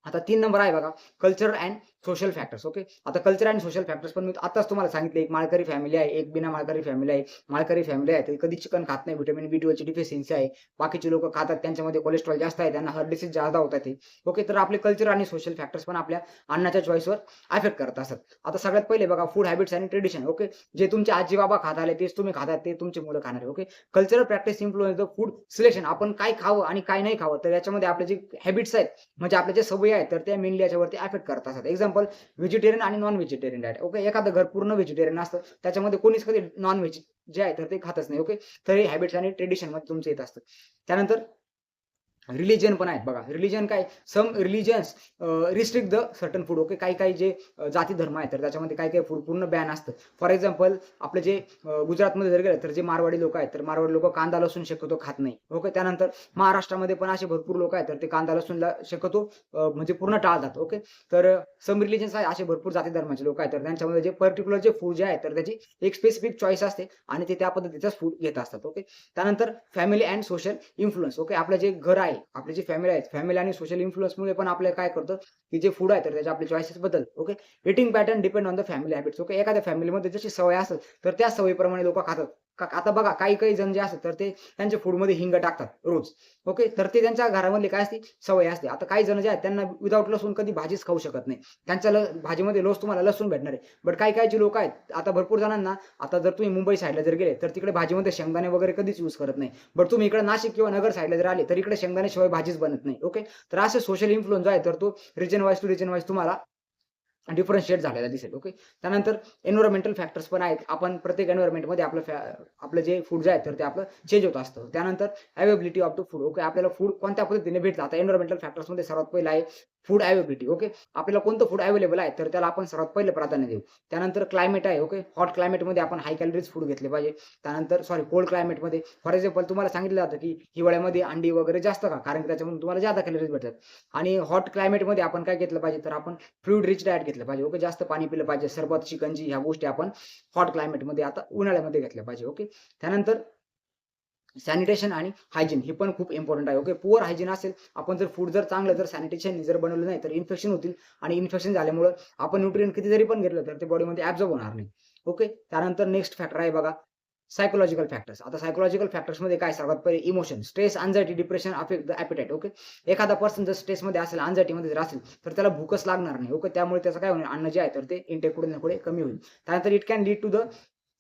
आता 3 नंबर आहे बघा culture and social factors. Okay. आता कल्चर आणि सोशल फॅक्टर्स पण मी आताच तुम्हाला सांगितले. एक माळकरी फॅमिली आहे, एक बिना माळकरी फॅमिली आहे. माळकरी फॅमिली आहे, ते कधी चिकन खात नाही, व्हिटॅमिन B12 ची डिफिशियन्सी आहे. बाकीचे लोकं खातात, त्यांच्यामध्ये कोलेस्ट्रॉल जास्त आहे, त्यांना हार्ट डिसीज जादा होतात ते. ओके. तर आपले कल्चर आणि सोशल फॅक्टर्स पण आपल्या अन्नाच्या चॉईसवर अफेक्ट करत असतात. आता सगळ्यात पहिले बघा फूड हॅबिट्स आणि ट्रेडिशन. ओके. जे तुमचे आजी-बाबा खात आले तेच तुम्ही खातात, ते तुमची मुलं खाणार आहे. Okay. Cultural practice influence the food selection. आपण काय खावं आणि काय नाही खावं, तर याच्यामध्ये आपले जे हॅबिट्स आहेत, म्हणजे आपल्या ज्या सवयी आहेत, तर त्या मेनली याच्यावरती अफेक्ट करत असतात. एक्झाम्पल व्हेजिटेरियन आणि नॉन व्हेजिटेरियन डायट. ओके. एखादं घर पूर्ण व्हेजिटेरियन असतं, त्याच्यामध्ये कोणीच कधी नॉन व्हेज जे आहे तर ते खातच नाही. ओके. तर हे हॅबिट्स आणि ट्रेडिशनमध्ये तुमचं येत असतं. त्यानंतर रिलिजन पण आहेत बघा. रिलिजन काय? Some religions restrict the certain food. Okay. काही-काही जे जाती धर्म आहेत, तर त्याच्यामध्ये काही-काही फूड पूर्ण बॅन असतं. फॉर एक्झाम्पल आपलं जे गुजरातमध्ये जर गेलं, तर जे मारवाडी लोकं आहेत, तर मारवाडी लोकं कांदा, लसूण शक्यतो खात नाही. ओके. त्यानंतर महाराष्ट्रामध्ये पण असे भरपूर लोकं आहेत, तर ते कांदा, लसूणला शक्यतो म्हणजे पूर्ण टाळतात. ओके. तर सम रिलिजन्स आहे, असे भरपूर जाती धर्माचे लोकं आहेत, तर त्यांच्यामध्ये जे पर्टिक्युलर जे फूड जे आहे, तर त्याची एक स्पेसिफिक चॉईस असते आणि ते त्या पद्धतीचंच फूड घेत असतात. ओके. त्यानंतर family and social influence. Okay. आपलं जे घर आहे, आपली जी फॅमिली आहे, फॅमिली आणि सोशल इन्फ्लुअन्समुळे पण आपल्याला काय करतं, की जे फूड आहे तर त्याचे आपले चॉईसेस बदलतात. Okay. Eating pattern depend on the family habits. Okay. एखाद्या फॅमिलीमध्ये जशी सवय असेल, तर त्या सवयीप्रमाणे लोकं खातात. आता बघा काही-काही जण जे असतात, तर ते त्यांच्या फूडमध्ये हिंग टाकतात रोज. ओके. तर ते त्यांच्या घरामधली काय असते, सवय असते. आता काही जण जे आहेत, त्यांना विदाऊट लसूण कधी भाजीच खाऊ शकत नाही. त्यांच्या भाजीमध्ये रोज तुम्हाला लसूण भेटणार आहे. बट काही-काही जे लोकं आहेत, आता भरपूर जणांना, आता जर तुम्ही मुंबई साइडला जर गेले, तर तिकडे भाजीमध्ये शेंगदाणे वगैरे कधीच यूज करत नाही. बट तुम्ही इकडे नाशिक किंवा नगर साइडला जर आले, तर इकडे शेंगदाण्याशिवाय भाजीच बनत नाही. ओके. तर असे सोशल इन्फ्लुअन्स जो आहे, तर तो region wise to region wise तुम्हाला डिफरन्शिएट झालेला दिसेल. ओके. त्यानंतर एन्व्हायर्नमेंटल फॅक्टर्स पण आहेत. आपण प्रत्येक एन्व्हायर्नमेंटमध्ये आपलं जे फूड जे आहे, तर ते आपलं चेंज होत असतं. त्यानंतर availability of the food. Okay. आपल्याला फूड कोणत्या पद्धतीने भेटतं. आता एन्व्हायर्नमेंटल फॅक्टर्समध्ये सर्वात पहिलं आहे फूड अवेलेबिलिटी. ओके. आपल्याला कोणतं फूड अवेलेबल आहे, तर त्याला आपण सर्वात पहिलं प्राधान्य देऊ. त्यानंतर क्लायमेट आहे. ओके. हॉट क्लायमेटमध्ये आपण हाय कॅलरीज फूड घेतले पाहिजे. त्यानंतर कोल्ड क्लायमेटमध्ये फॉर एक्झाम्पल तुम्हाला सांगितलं जातं, की हिवाळ्यामध्ये अंडी वगैरे जास्त खा, कारण की त्याच्यामधून तुम्हाला जादा कॅलरीज भेटतात. आणि हॉट क्लायमेटमध्ये आपण काय घेतलं पाहिजे, तर आपण फ्लुइड रिच डायट घेतलं पाहिजे. ओके. जास्त पाणी पिलं पाहिजे. सरबत, शिकंजी ह्या गोष्टी आपण हॉट क्लायमेटमध्ये आता उन्हाळ्यामध्ये घेतल्या पाहिजे. ओके. त्यानंतर सॅनिटेशन आणि हायजीन हे पण खूप इम्पोर्टंट आहे. ओके. पुअर हायजीन असेल, आपण जर फूड जर चांगलं जर सॅनिटेशन जर बनवलं नाही, तर इन्फेक्शन होतील आणि इन्फेक्शन झाल्यामुळं आपण न्यूट्रिएंट किती जरी पण घेतलं, तर ते बॉडीमध्ये ॲब्झॉर्ब होणार नाही. ओके. त्यानंतर नेक्स्ट फॅक्टर आहे बघा सायकॉलॉजिकल फॅक्टर्स. आता सायकॉलॉजिकल फॅक्टर्समध्ये काय सर्वात पहिले emotion, stress, anxiety, depression affect the appetite. Okay. एखादा पर्सन जर स्ट्रेसमध्ये असेल, अँक्झायटीमध्ये जर असेल, तर त्याला भूकच लागणार नाही. ओके. त्यामुळे त्याचं काय होईल, अन्न जे आहे तर ते इंटेक पुढे ना पुढे कमी होईल. त्यानंतर it can lead to the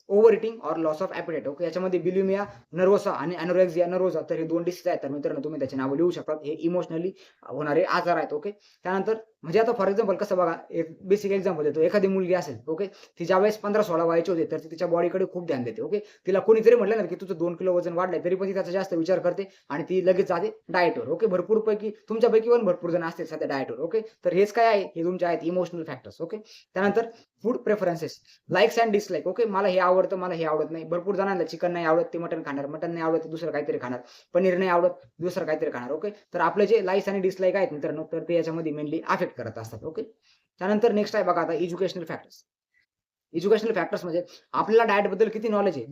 over eating or loss of appetite. Okay. याच्यामध्ये बुलिमिया नर्व्हसा आणि एनोरेक्सिया नर्व्होसा, तर हे 2 डिसीज आहेत. तर मित्रांनो तुम्ही त्याची नावं लिहू शकता. हे इमोशनली होणारे आजार आहेत. ओके. त्यानंतर म्हणजे आता फॉर एक्झाम्पल कसं बघा, एक बेसिक एक्झाम्पल देतो. एखादी मुलगी असेल, ओके. ती ज्यावेळेस 15-16 वयाची होते, तर ती तिच्या बॉडीकडे खूप ध्यान देते. ओके. तिला कोणी जरी म्हटलं ना, की तुझं 2 किलो वजन वाढलंय, तरी पण ती त्याचा जास्त विचार करते आणि ती लगेच जाते डाएटवर. ओके. तुमच्यापैकी पण भरपूर जण असतील सध्या डाएटवर. ओके. तर हेच काय आहे, हे तुमचे आहेत इमोशनल फॅक्टर्स. ओके. त्यानंतर food preferences, likes and dislike. Okay. मला हे आवडतं, मला हे आवडत नाही. भरपूर जणांना चिकन नाही आवडत, ते मटण खाणार. मटण नाही आवडत, ते दुसरं काहीतरी खाणार. पनीर नाही आवडत, दुसरं काहीतरी खाणार. ओके. तर आपले जे लाइक्स आणि डिसलाइक आहेत मित्रांनो, तर ते याच्यामध्ये मेनली अफेक्ट करत असतात. ओके. त्यानंतर नेक्स्ट आहे बघा आता एज्युकेशनल फॅक्टर्स. एज्युकेशनल फॅक्टर्स म्हणजे आपल्याला डाएटबद्दल किती नॉलेज आहे.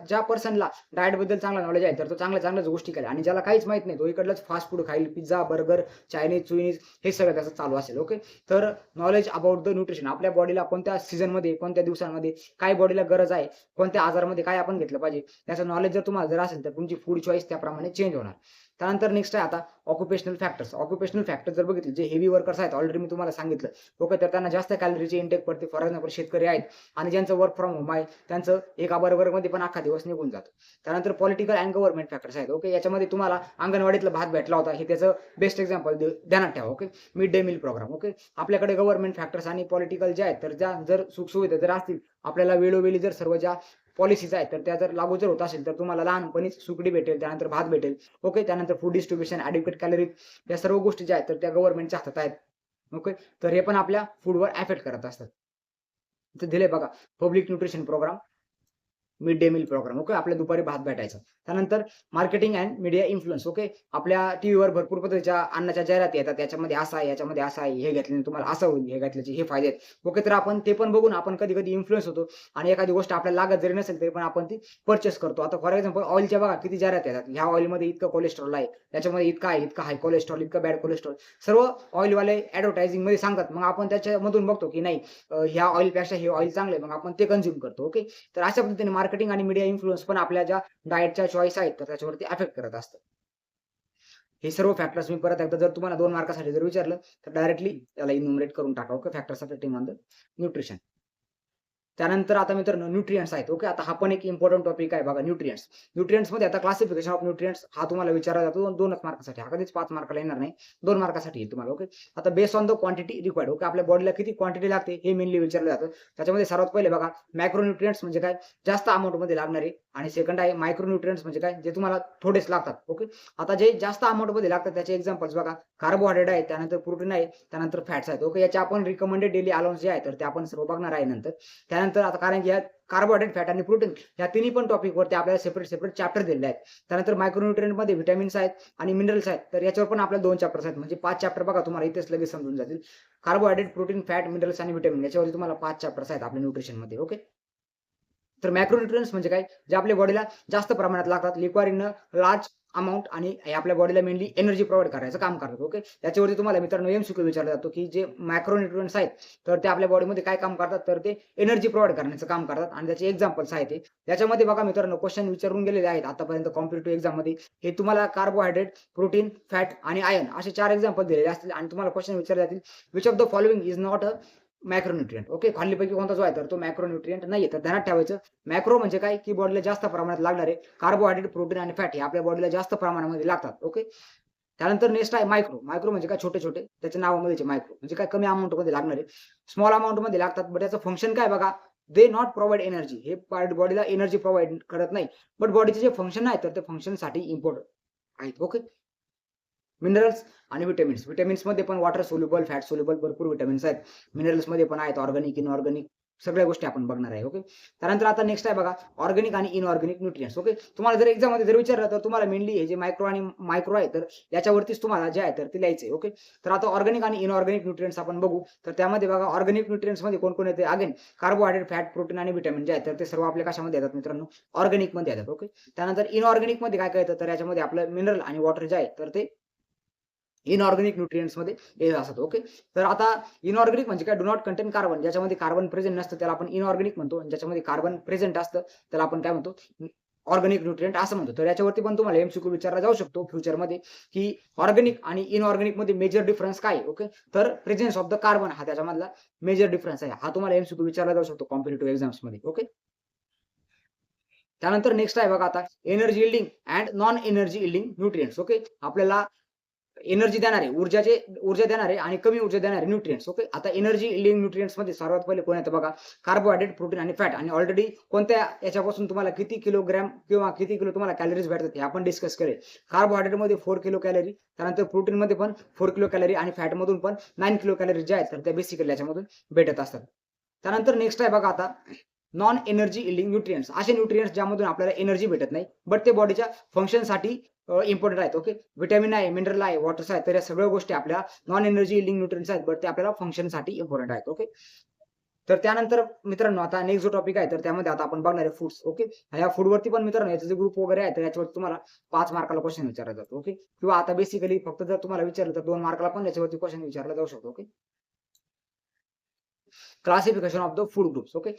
ज्या पर्सनला डाएटबद्दल चांगला नॉलेज आहे, तर तो चांगल्या-चांगल्याच गोष्टी करेल आणि ज्याला काहीच माहीत नाही, तो इकडलंच फास्ट फूड खाईल, पिझ्झा, बर्गर, चायनीज हे सगळं त्याचं चालू असेल. ओके. तर नॉलेज अबाउट द न्यूट्रिशन, आपल्या बॉडीला कोणत्या सीझनमध्ये, कोणत्या दिवसांमध्ये काय बॉडीला गरज आहे, कोणत्या आजारामध्ये काय आपण घेतलं पाहिजे, त्याचं नॉलेज जर तुम्हाला जर असेल, तर तुमची फूड चॉईस त्याप्रमाणे चेंज होणार. त्यानंतर नेक्स्ट आहे आता ऑक्युपेशनल फॅक्टर्स. ऑक्युपेशनल फॅक्टर्स जर बघितले, जे हेवी वर्कर्स आहेत, ऑलरेडी मी तुम्हाला सांगितलं. ओके. तर त्यांना जास्त कॅलरीची इंटेक पडते. फॉर एक्झाम्पल शेतकरी आहेत आणि ज्यांचं वर्क फ्रॉम होम आहे, त्यांचं एका बर्गरमध्ये पण अख्खा दिवस निघून जातो. त्यानंतर पॉलिटिकल अँड गव्हर्नमेंट फॅक्टर्स आहेत. ओके. याच्यामध्ये तुम्हाला अंगणवाडीतला भात भेटला होता, हे त्याचं बेस्ट एक्झाम्पल ध्यानात ठेवा. Okay. Mid day meal program. Okay. आपल्याकडे गव्हर्नमेंट फॅक्टर्स आणि पॉलिटिकल जे आहेत, तर ज्या जर सुखसुविधा जर असतील, आपल्याला वेळोवेळी जर सर्व ज्या पॉलिसीज आहेत, तर त्या जर लागू जर होत असेल, तर तुम्हाला लहानपणीच सुकडी भेटेल, त्यानंतर भात भेटेल. ओके. त्यानंतर फूड डिस्ट्रिब्युशन, ॲडिक्वेट कॅलरीज, या सर्व गोष्टी ज्या आहेत, तर त्या गव्हर्नमेंटच्या हातात आहेत. ओके. तर हे पण आपल्या फूडवर अफेक्ट करत असतात. इथे दिलंय बघा, public nutrition program, mid day meal program. Okay. आपल्या दुपारी भात भेटायचा. त्यानंतर marketing and media influence. Okay, आपल्या टीव्हीवर भरपूर पद्धतीच्या अन्नाच्या जाहिराती येतात, त्याच्यामध्ये असं आहे, याच्यामध्ये असं आहे, हे घेतल्याने तुम्हाला असं होईल, हे घेतल्याचे हे फायदे आहेत. ओके, तर आपण ते पण बघून आपण कधी-कधी इन्फ्लुअन्स होतो आणि एखादी गोष्ट आपल्याला लागत जरी नसेल तरी पण आपण ती परचेस करतो. आता फॉर एक्झाम्पल ऑइलच्या बघा किती जाहिरात येतात. ह्या ऑइलमध्ये इतकं कोलेस्ट्रॉल आहे, त्याच्यामध्ये इतकं आहे, इतकं हाय कोलेस्ट्रॉल, इतकं बॅड कोलेस्ट्रॉल, सर्व ऑइलवाले ॲडव्हर्टायझिंगमध्ये सांगतात. मग आपण त्याच्यामधून बघतो की नाही ह्या ऑइलपेक्षा हे ऑइल चांगलं आहे, मग आपण ते कन्झ्युम करतो. ओके, तर अशा पद्धतीने मार्केटिंग आणि मीडिया इन्फ्लुअन्स पण आपल्या ज्या डाएटच्या चॉईस आहेत तर त्याच्यावरती अफेक्ट करत असतं. हे सर्व फॅक्टर्स मी परत एकदा जर तुम्हाला 2 मार्कासाठी जर विचारलं तर डायरेक्टली त्याला इन्युमरेट करून टाका. Okay, factors affecting on the nutrition. त्यानंतर आता मित्रांनो न्यूट्रिएंट्स आहेत. ओके, आता हा पण एक इम्पोर्टंट टॉपिक आहे बघा न्यूट्रिएंट्स. न्यूट्रिएंट्समध्ये आता क्लासिफिकेशन ऑफ न्यूट्रिएंट्स हा तुम्हाला विचारला जातो 2च मार्कासाठी. हा कधीच 5 मार्काला येणार नाही. 2 मार्कासाठी येईल तुम्हाला. ओके, आता based on the quantity required. Okay, आपल्या बॉडीला किती क्वांटिटी लागते हे मेनली विचारलं जातं. त्याच्यामध्ये सर्वात पहिले बघा मॅक्रो न्यूट्रिएंट्स म्हणजे काय, जास्त अमाउंटमध्ये लागणारे, आणि सेकंड आहे मायक्रो न्यूट्रिएंट्स म्हणजे काय, जे तुम्हाला थोडेच लागतात. ओके, आता जे जास्त अमाउंटमध्ये लागतात त्याचे एक्झाम्पल्स बघा, कार्बोहायड्रेट आहे, त्यानंतर प्रोटीन आहे, त्यानंतर फॅट्स आहेत. ओके, याचे आपण रिकमेंडेड डेली अलाउन्स जे आहे तर ते आपण सर्व बघणार आहे नंतर. त्यानंतर आता कारण की कार्बोहायड्रेट, फॅट आणि प्रोटीन या तिन्ही पण टॉपिकवरती आपल्याला सेपरेट चॅप्टर दिलेले आहेत. त्यानंतर मायक्रोन्यूट्रिएंटमध्ये व्हिटॅमिन्स आहेत आणि मिनरल्स आहेत, तर याच्यावर पण आपल्याला 2 चॅप्टर्स आहेत. म्हणजे 5 चॅप्टर बघा तुम्हाला इथेच लगेच समजून जातील. कार्बोहायड्रेट, प्रोटीन, फॅट, मिनरल्स आणि व्हिटॅमिन याच्यावरती तुम्हाला 5 चॅप्टर्स आहेत आपल्या न्यूट्रिशनमध्ये. ओके, तर मॅक्रोन्यूट्रिएंट्स म्हणजे काय, जे आपल्या बॉडीला जास्त प्रमाणात लागतात, रिक्वायर इन लार्ज अमाउंट, आणि हे आपल्या बॉडीला मेनली एनर्जी प्रोव्हाईड करायचं काम करतात. ओके, त्याच्यावरती तुम्हाला मित्रांनो एमसीक्यू विचारला जातो की जे मॅक्रोन्यूट्रिएंट्स आहेत तर ते आपल्या बॉडीमध्ये काय काम करतात, तर ते एनर्जी प्रोव्हाईड करण्याचं काम करतात आणि त्याचे एक्झाम्पल्स आहेत ते. त्याच्यामध्ये बघा मित्रांनो क्वेश्चन विचारून गेलेले आहेत आतापर्यंत कॉम्पिटिटिव्ह एक्झाममध्ये. हे तुम्हाला कार्बोहायड्रेट, प्रोटीन, फॅट आणि आयर्न असे 4 एक्झाम्पल दिलेले असतील आणि तुम्हाला क्वेश्चन विचारले जातील which of the following is not a macronutrient. Okay, खालीलपैकी कोणता जो आहे तर तो मॅक्रोन्यूट्रिएंट नाहीये. तर ध्यानात ठेवायचं मॅक्रो म्हणजे काय, की बॉडीला जास्त प्रमाणात लागणारे कार्बोहायड्रेट, प्रोटीन आणि फॅट हे आपल्या बॉडीला जास्त प्रमाणामध्ये लागतात. ओके, त्यानंतर नेक्स्ट आहे मायक्रो. मायक्रो म्हणजे काय, छोटे-छोटे, त्याच्या नावामध्येच मायक्रो म्हणजे काय, कमी अमाउंटमध्ये लागणारे, स्मॉल अमाउंटमध्ये लागतात, बट याचं फंक्शन काय बघा, दे नॉट प्रोव्हाईड एनर्जी. हे पार्ट बॉडीला एनर्जी प्रोव्हाईड करत नाही, बट बॉडीचे जे फंक्शन आहे तर ते फंक्शनसाठी इम्पॉर्टंट आहेत. ओके, मिनरल्स आणि व्हिटॅमिन्स. व्हिटॅमिन्समध्ये पण वॉटर सोल्युबल, फॅट सोल्युबल भरपूर व्हिटॅमिन्स आहेत. मिनरल्समध्ये पण आहेत, ऑर्गॅनिक, इनऑर्गॅनिक सगळ्या गोष्टी आपण बघणार आहे. ओके, त्यानंतर आता नेक्स्ट आहे बघा ऑर्गॅनिक आणि इनऑर्गॅनिक न्यूट्रिएंट्स. ओके, तुम्हाला जर एक्झाममध्ये जर विचारलं तर तुम्हाला मेनली हे जे मायक्रो आणि मायक्रो आहे तर याच्यावरतीच तुम्हाला जे आहे तर ते लिहायचं आहे. ओके, तर आता ऑर्गॅनिक आणि इनऑर्गॅनिक न्यूट्रिएंट्स आपण बघू. तर त्यामध्ये बघा ऑर्गॅनिक न्यूट्रिएंट्समध्ये कोण-कोण येते, अगेन कार्बोहायड्रेट, फॅट, प्रोटीन आणि व्हिटॅमिन जे आहेत तर ते सर्व आपल्या कशामध्ये येतात मित्रांनो, ऑर्गॅनिकमध्ये येतात. ओके, त्यानंतर इनऑर्गॅनिकमध्ये काय-काय येतं, तर याच्यामध्ये आपलं मिनरल आणि वॉटर जे आहे तर ते इनऑर्गॅनिक न्यूट्रिएंट्समध्ये येत असतात. ओके, तर आता इनऑर्गॅनिक म्हणजे काय, डू नॉट कंटेन कार्बन. ज्याच्यामध्ये कार्बन प्रेझेंट नसतं त्याला आपण इनऑर्गॅनिक म्हणतो, आणि ज्याच्यामध्ये कार्बन प्रेझेंट असतं त्याला आपण काय म्हणतो, ऑर्गॅनिक न्यूट्रिएंट असं म्हणतो. तर याच्यावरती पण तुम्हाला एमसीक्यू विचारला जाऊ शकतो फ्युचरमध्ये, की ऑर्गॅनिक आणि इनऑर्गॅनिक मध्ये मेजर डिफरन्स काय आहे. ओके, तर प्रेझेन्स ऑफ द कार्बन हा त्याच्यामधला मेजर डिफरन्स आहे. हा तुम्हाला एमसीक्यू विचारला जाऊ शकतो कॉम्पिटिटिव्ह एक्झाम्समध्ये. ओके, त्यानंतर नेक्स्ट आहे बघा आता energy yielding and non energy yielding nutrients. Okay, आपल्याला एनर्जी देणारे, ऊर्जा देणारे आणि कमी ऊर्जा देणारे न्यूट्रिएंट्स. ओके, आता एनर्जी यील्डिंग न्यूट्रिएंट्समध्ये सर्वात पहिले कोण येतं बघा, कार्बोहायड्रेट, प्रोटीन आणि फॅट. आणि ऑलरेडी कोणत्या याच्यापासून तुम्हाला किती किलोग्रॅम किंवा किती किलो तुम्हाला कॅलरीज भेटतात हे आपण डिस्कस करेल. कार्बोहायड्रेटमध्ये 4 किलो कॅलरी, त्यानंतर प्रोटीनमध्ये पण 4 किलो कॅलरी आणि फॅटमधून पण 9 किलो कॅलरी जे आहेत तर त्या बेसिकली याच्यामधून भेटत असतात. त्यानंतर नेक्स्ट आहे बघा आता नॉन एनर्जी यील्डिंग न्यूट्रिएंट्स. असे न्यूट्रिएंट्स ज्यामधून आपल्याला एनर्जी भेटत नाही, बट ते बॉडीच्या फंक्शनसाठी इम्पॉर्टंट आहेत. ओके, व्हिटॅमिन आहे, मिनरल आहे, वॉटर्स आहेत, तर या सगळ्या गोष्टी आपल्या नॉन एनर्जी यील्डिंग न्यूट्रिएंट्स आहेत, बट ते आपल्याला फंक्शनसाठी इम्पॉर्टंट आहेत. ओके, तर त्यानंतर मित्रांनो आता नेक्स्ट जो टॉपिक आहे तर त्यामध्ये आता आपण बघणार आहे फूड्स. ओके, या फूडवरती पण मित्रांनो याचे जे ग्रुप वगैरे आहे तर याच्यावरती तुम्हाला 5 मार्काला क्वेश्चन विचारला जातो. ओके, किंवा आता बेसिकली फक्त जर तुम्हाला विचारलं तर 2 मार्काला पण याच्यावरती क्वेश्चन विचारला जाऊ शकतो. Okay, classification of the food groups. Okay,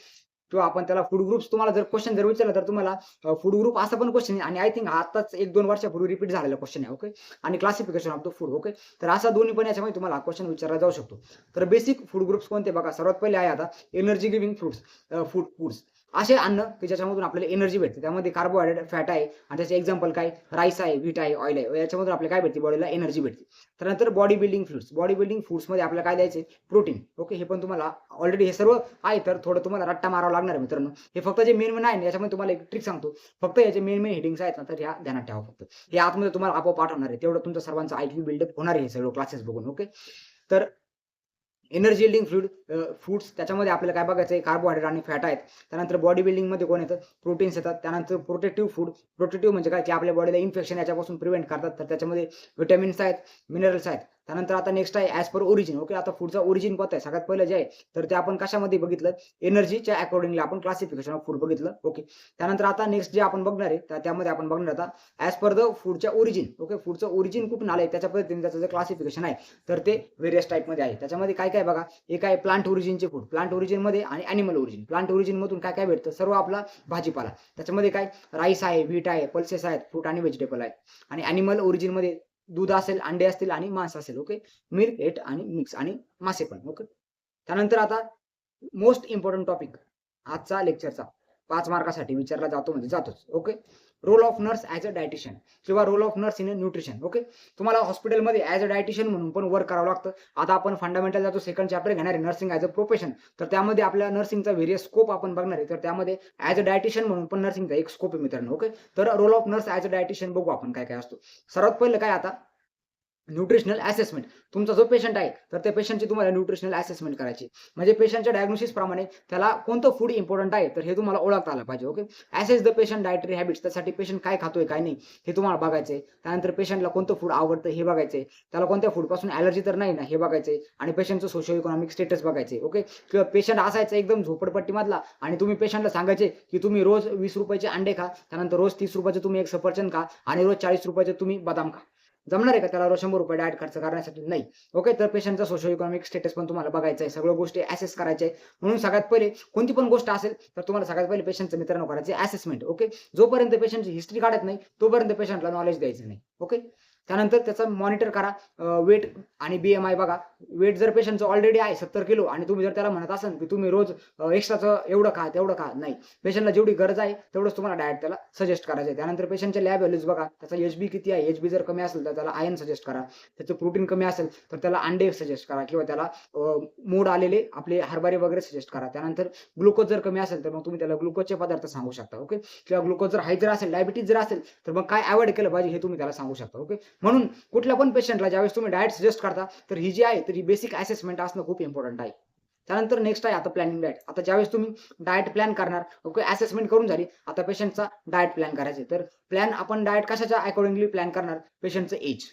किंवा आपण त्याला फूड ग्रुप्स, तुम्हाला जर क्वेश्चन जर विचारलं तर तुम्हाला फूड ग्रुप असा पण क्वेश्चन आहे, आणि आय थिंक आताच 1-2 वर्षापूर्वी रिपीट झालेला क्वेश्चन आहे. ओके, आणि classification of the food. Okay, तर असा दोन्ही पण याच्यामध्ये तुम्हाला क्वेश्चन विचारला जाऊ शकतो. तर बेसिक फूड ग्रुप्स कोणते बघा, सर्वात पहिले आहे आता एनर्जी गिव्हिंग फूड्स. असे अन्न की ज्याच्यामधून आपल्याला एनर्जी भेटते. त्यामध्ये कार्बोहायड्रेट, फॅट आहे, आणि त्याचे एक्झाम्पल काय, राईस आहे, व्हीट आहे, ऑइल आहे, याच्यामधून आपल्याला काय भेटते, बॉडीला एनर्जी भेटते. त्यानंतर body building foods. Body building फूड्समध्ये आपल्याला काय द्यायचे, प्रोटीन. ओके, हे पण तुम्हाला ऑलरेडी हे सर्व आहे, तर थोडं तुम्हाला रट्टा मारावा लागणार आहे मित्रांनो. हे फक्त जे मेन आहे याच्यामध्ये तुम्हाला एक ट्रिक सांगतो. फक्त याचे मेन हेडिंग्स आहेत ना, तर ह्या ध्यानात ठेवा. फक्त हे आतमध्ये तुम्हाला आपोआप पाठवणार आहे, तेवढं तुमचं सर्वांचं IQ बिल्डअप होणार आहे हे सगळं क्लासेस बघून. ओके, तर एनर्जी यील्डिंग फूड्स त्याच्यामध्ये आपल्याला काय बघायचं आहे, कार्बोहायड्रेट आणि फॅट आहेत. त्यानंतर बॉडी बिल्डिंगमध्ये कोण येतं, प्रोटीन्स येतात. त्यानंतर प्रोटेक्टिव्ह फूड, प्रोटेक्टिव्ह म्हणजे काय, की आपल्या बॉडीला इन्फेक्शन याच्यापासून प्रिव्हेंट करतात. तर त्याच्यामध्ये विटॅमिन्स आहेत, मिनरल्स आहेत. त्यानंतर आता नेक्स्ट आहे ॲज पर ओरिजिन. ओके, आता फूडचा ओरिजिन कोणता आहे, सगळ्यात पहिलं जे आहे तर ते आपण कशामध्ये बघितलं, एनर्जीच्या अकॉर्डिंगली आपण क्लासिफिकेशन ऑफ फूड बघितलं. ओके, त्यानंतर आता नेक्स्ट जे आपण बघणार आहे त्यामध्ये आपण बघणार आता ॲज पर द फूडच्या ओरिजिन. ओके, फूडचं ओरिजिन कुठून आलंय त्याच्या पद्धतीने त्याचं जे क्लासिफिकेशन आहे तर ते व्हेरियस टाईपमध्ये आहे. त्याच्यामध्ये काय काय बघा, एक आहे प्लांट ओरिजिनचे फूड, प्लांट ओरिजिनमध्ये आणि ॲनिमल ओरिजिन. प्लांट ओरिजिनमधून काय काय भेटतं, सर्व आपला भाजीपाला. त्याच्यामध्ये काय राईस आहे, व्हीट आहे, पल्सेस आहेत, फ्रूट आणि व्हेजिटेबल आहेत. आणि ॲनिमल ओरिजिनमध्ये दूध असेल, अंडे असतील आणि मांस असेल. ओके, मिल्क, एट आणि मिक्स आणि मासे पण. ओके, त्यानंतर आता मोस्ट इम्पॉर्टंट टॉपिक आजचा लेक्चरचा 5 मार्कासाठी विचारला जातो म्हणजे जातोच. Okay, role of nurse as a dietitian किंवा role of nurse in a nutrition. Okay, तुम्हाला हॉस्पिटलमध्ये ॲज अ डायटिशियन म्हणून पण वर्क करावं लागतं. आता आपण फंडामेंटल जातो, सेकंड चॅप्टर घेणार आहे नर्सिंग ॲज अ प्रोफेशन. तर त्यामध्ये आपल्या नर्सिंगचा व्हेरियस स्कोप आपण बघणार आहे. तर त्यामध्ये ॲज अ डायटिशियन म्हणून पण नर्सिंगचा एक स्कोप आहे मित्रांनो. ओके, तर role of nurse as a dietitian बघू आपण काय काय असतो. सर्वात पहिलं काय, आता न्यूट्रिशनल असेसमेंट. तुमचा जो पेशंट आहे तर त्या पेशंटची तुम्हाला न्यूट्रिशनल असेसमेंट करायची. म्हणजे पेशंटच्या डायग्नोसिस प्रमाणे त्याला कोणतं फूड इम्पॉर्टंट आहे तर हे तुम्हाला ओळखता आलं पाहिजे. Okay, assess the patient dietary habits. त्यासाठी पेशंट काय खातोय काय नाही हे तुम्हाला बघायचंय. त्यानंतर पेशंटला कोणतं फूड आवडतं हे बघायचंय. त्याला कोणत्या फूडपासून ॲलर्जी तर नाही ना हे बघायचंय. आणि पेशंटचं सोशो इकॉनॉमिक स्टेटस बघायचे. ओके, किंवा पेशंट असायचा एकदम झोपडपट्टीमधला आणि तुम्ही पेशंटला सांगायचे की तुम्ही रोज 20 रुपयाचे अंडे खा, त्यानंतर रोज 30 रुपयाचे तुम्ही एक सफरचंद खा आणि रोज 40 रुपयाचे तुम्ही बदाम खा. जमणार आहे का त्याला रोज 100 रुपये डाएट खर्च करण्यासाठी? नाही. ओके, तर पेशंटचा सोशो इकॉनॉमिक स्टेटस पण तुम्हाला बघायचा आहे. सगळ्या गोष्टी असेस करायच्या आहे. म्हणून सगळ्यात पहिले कोणती पण गोष्ट असेल तर तुम्हाला सगळ्यात पहिले पेशंटचं मित्रांनो करायचे असेसमेंट. ओके, जोपर्यंत पेशंटची हिस्ट्री काढत नाही तोपर्यंत पेशंटला नॉलेज द्यायचं नाही. ओके, त्यानंतर त्याचं मॉनिटर करा. वेट आणि BMI बघा. वेट जर पेशंटचं ऑलरेडी आहे 70 किलो आणि तुम्ही जर त्याला म्हणत असाल की तुम्ही रोज एक्स्ट्राचं एवढं खा, तेवढं खा, नाही. पेशंटला जेवढी गरज आहे तेवढंच तुम्हाला डाएट त्याला सजेस्ट करायचं आहे. त्यानंतर पेशंटचे लॅब व्हॅल्यूज बघा. त्याचा HB किती आहे, HB जर कमी असेल तर त्याला आयर्न सजेस्ट करा. त्याचं प्रोटीन कमी असेल तर त्याला अंडे सजेस्ट करा किंवा त्याला मोड आलेले आपले हरभरे वगैरे सजेस्ट करा. त्यानंतर ग्लुकोज जर कमी असेल तर मग तुम्ही त्याला ग्लुकोजचे पदार्थ सांगू शकता. ओके, किंवा ग्लुकोज जर हाय जर असेल, डायबिटीज जर असेल तर मग काय अवॉइड केलं पाहिजे हे तुम्ही त्याला सांगू शकता. ओके, म्हणून कुठल्या पण पेशंटला ज्यावेळेस तुम्ही डाएट सजेस्ट करता तर ही जी आहे तर ही बेसिक असेसमेंट असणं खूप इम्पॉर्टंट आहे. त्यानंतर नेक्स्ट आहे आता प्लॅनिंग डाएट. आता ज्यावेळेस तुम्ही डाएट प्लॅन करणार, ओके, असेसमेंट करून झाली, आता पेशंटचा डाएट प्लॅन करायचे. तर प्लॅन आपण डाएट कशाच्या अकॉर्डिंगली प्लॅन करणार, पेशंटचं एज,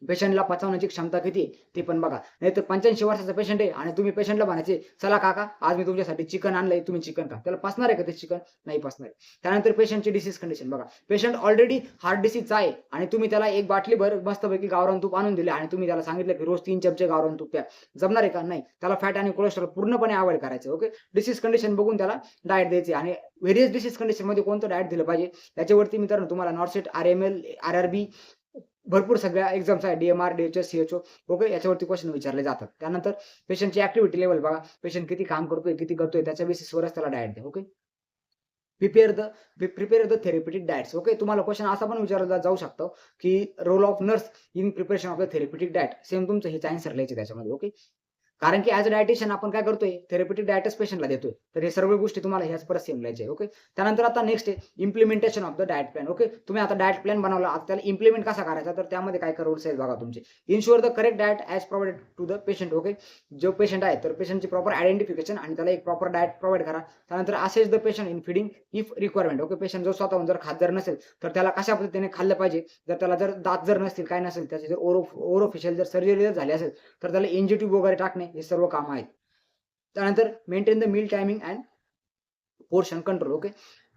पेशंटला पचवण्याची क्षमता किती आहे ते पण बघा. नाहीतर 85 वर्षाचा पेशंट आहे आणि तुम्ही पेशंटला म्हणायचे, चला काका आज मी तुमच्यासाठी चिकन आणलंय, तुम्ही चिकन खा. त्याला पचणार आहे का ते चिकन? नाही पचणार आहे. त्यानंतर पेशंटची डिसीज कंडिशन बघा. पेशंट ऑलरेडी हार्ट डिसीजचा आहे आणि तुम्ही त्याला एक बाटलीभर मस्तपैकी गावरान तूप आणून दिले आणि तुम्ही त्याला सांगितलं की रोज 3 चमचे गावरान तूप प्या. जमणार आहे का? नाही. त्याला फॅट आणि कोलेस्ट्रॉल पूर्णपणे अवॉइड करायचं. ओके, डिसीज कंडिशन बघून त्याला डाएट द्यायची आणि व्हेरियस डिसीज कंडिशनमध्ये कोणतं डाएट दिलं पाहिजे याच्यावरती मित्रांनो तुम्हाला नॉर्सेट, RML, RRB भरपूर सगळ्या एक्झाम्स आहेत, DMR, DHS, CHO. ओके, याच्यावरती क्वेश्चन विचारले जातात. त्यानंतर पेशंटची ऍक्टिव्हिटी लेवल बघा. पेशंट किती काम करतोय, किती करतोय त्याच्या बेसिसवरच त्याला डाएट द्या. Okay, prepare the therapeutic diets. Okay, तुम्हाला क्वेश्चन असा पण विचारला जाऊ शकतो की role of nurse in preparation of the therapeutic diet. Same तुमचं हेच आन्सर लिहायचे त्याच्यामध्ये. ओके, कारण की ॲज अ डायटिशियन आपण काय करतोय, थेरप्युटिक डाएटच पेशंटला देतोय. तर हे सर्व गोष्टी तुम्हाला ह्याच परत सेम लिहायच्या आहे. ओके, त्यानंतर आता नेक्स्ट आहे implementation of the diet plan. Okay, तुम्ही आता डाएट प्लॅन बनवला, आता त्याला इम्प्लिमेंट कसा करायचा तर त्यामध्ये काय रूल्स आहेत बघा तुमचे. Ensure the correct diet as provided to the patient. Okay, जो पेशंट आहे तर पेशंटची प्रॉपर आयडेंटिफिकेशन आणि त्याला एक प्रॉपर डाएट प्रोव्हाइड करा. त्यानंतर assess the patient in feeding if requirement. Okay, patient जो स्वतःहून जर खात जर नसेल तर त्याला कशा पद्धतीने खाल्लं पाहिजे. जर त्याला जर दात जर नसतील, काय नसेल, त्याची जर ओरोफेशियल जर सर्जरी जर झाली असेल तर त्याला NG ट्यूब वगैरे टाकणे हे सर्व काम आहेत. त्यानंतर maintain the meal timing and portion control. Okay,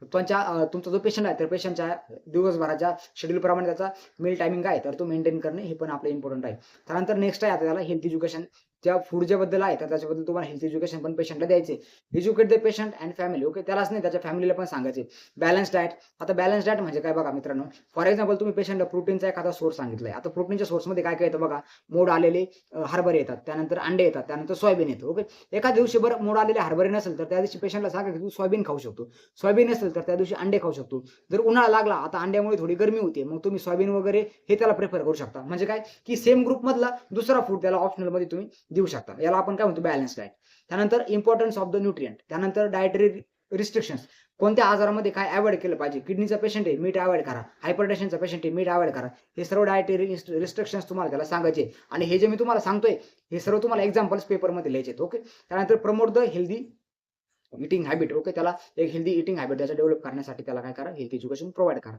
तुमचा जो पेशंट आहे तर पेशंटच्या दिवसभराच्या शेड्यूल प्रमाणे त्याचा मील टायमिंग आहे तर तो मेंटेन करणे हे पण आपलं इम्पॉर्टंट आहे. त्यानंतर नेक्स्ट आहे आता त्याला हेल्थ एज्युकेशन. ज्या फूडच्या बद्दल आहे तर त्याच्याबद्दल तुम्हाला हेल्थ एज्युकेशन पण पेशंटला द्यायचे. Educate the patient and family. Okay, त्यालाच नाही त्याच्या फॅमिलीला पण सांगायचे. Balance diet. आता बॅलन्स डाएट म्हणजे काय बघा मित्रांनो, फॉर एक्झाम्पल तुम्ही पेशंटला प्रोटीनचा एखादा सोर्स सांगितलाय. आता प्रोटीनच्या सोर्समध्ये काय काय येतं बघा, मोड आलेले हरभरे येतात, त्यानंतर अंडे येतात, त्यानंतर सोयाबीन येतं. ओके, एका दिवशी बरं मोड आलेले हरभरे नसेल तर त्या दिवशी पेशंटला सांगा की तू सोयाबीन खाऊ शकतो. सोयाबीन नसेल तर त्या दिवशी अंडे खाऊ शकतो. जर उन्हाळा लागला, आता अंड्यामुळे थोडी गरमी होते, मग तुम्ही सोयाबीन वगैरे हे त्याला प्रेफर करू शकता. म्हणजे काय की सेम ग्रुप मधला दुसरा फूड त्याला ऑप्शनल मध्ये तुम्ही देऊ शकता. याला आपण काय म्हणतो बॅलन्स डाएट. त्यानंतर इम्पॉर्टन्स ऑफ द न्यूट्रिएंट. त्यानंतर डाएटरी रिस्ट्रिक्शन्स. कोणत्या आजारामध्ये काय अवॉइड केलं पाहिजे. किडनीचा पेशंट आहे, मीठ अवॉइड करा. हायपरटेन्शनचा पेशंट आहे, मीठ अवॉइड करा. हे सर्व डायटरी रिस्ट्रिक्शन्स तुम्हाला त्याला सांगायचे आणि हे जे मी तुम्हाला सांगतोय, हे सर्व तुम्हाला एक्झाम्पल्स पेपरमध्ये लिहायचे आहेत. ओके. त्यानंतर promote the healthy eating habit. Okay. त्याला एक हेल्दी ईटिंग हॅबिट त्याचा डेव्हलप करण्यासाठी त्याला काय करा, हेल्थ एज्युकेशन प्रोव्हाईड करा.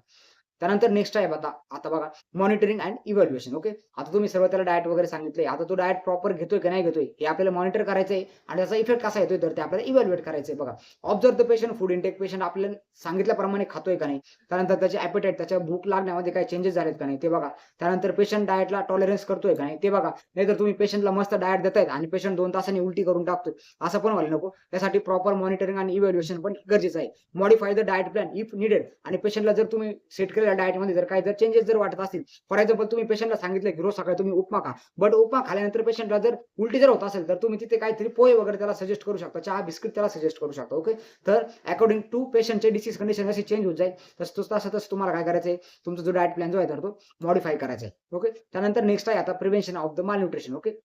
त्यानंतर नेक्स्ट आहे आता बघा मॉनिटरिंग अँड इव्हॅल्युएशन. ओके. आता तुम्ही सर्व त्याला डाएट वगैरे सांगितले. आता तो डाएट प्रॉपर घेतोय की नाही घेतोय हे आपल्याला मॉनिटर करायचं आहे आणि त्याचा इफेक्ट कसा येतोय तर ते आपल्याला इव्हॅल्युएट करायचं आहे. बघा, observe the patient food intake. Patient आपल्याला सांगितल्याप्रमाणे खातोय का नाही. त्यानंतर त्याचे ॲपेटाईट, त्याच्या भूक लागण्यामध्ये काही चेंजेस झालेत का नाही ते बघा. त्यानंतर पेशंट डाएटला टॉलरन्स करतोय का नाही ते बघा. नाहीतर तुम्ही पेशंटला मस्त डाएट देतायत आणि पेशंट 2 तासांनी उलटी करून टाकतोय, असं पण व्हायला नको. त्यासाठी प्रॉपर मॉनिटरिंग आणि इव्हॅल्युएशन पण गरजेचं आहे. Modify the diet plan if needed. आणि पेशंटला जर तुम्ही सेट केलेल्या डाएटमध्ये जर काही चेंजेस जर वाटत असतील, फॉर एक्झाम्पल तुम्ही पेशंटला सांगितलं की रोज सकाळी तुम्ही उपमा खा, बट उपमा खाल्यानंतर पेशंटला जर उलटी जर होत असेल तर तुम्ही तिथे काहीतरी पोहे वगैरे त्याला सजेस्ट करू शकता, चहा बिस्किट त्याला सजेस्ट करू शकता. ओके. तर अकॉर्डिंग टू पेशंटचे डिसीज कंडिशन जशी चेंज होत जाईल तसं तुम्हाला काय करायचं आहे, तुमचा जो डाएट प्लॅन जो आहे तर तो मॉडिफाय करायचा आहे. ओके. त्यानंतर नेक्स्ट आहे आता prevention of the malnutrition. Okay.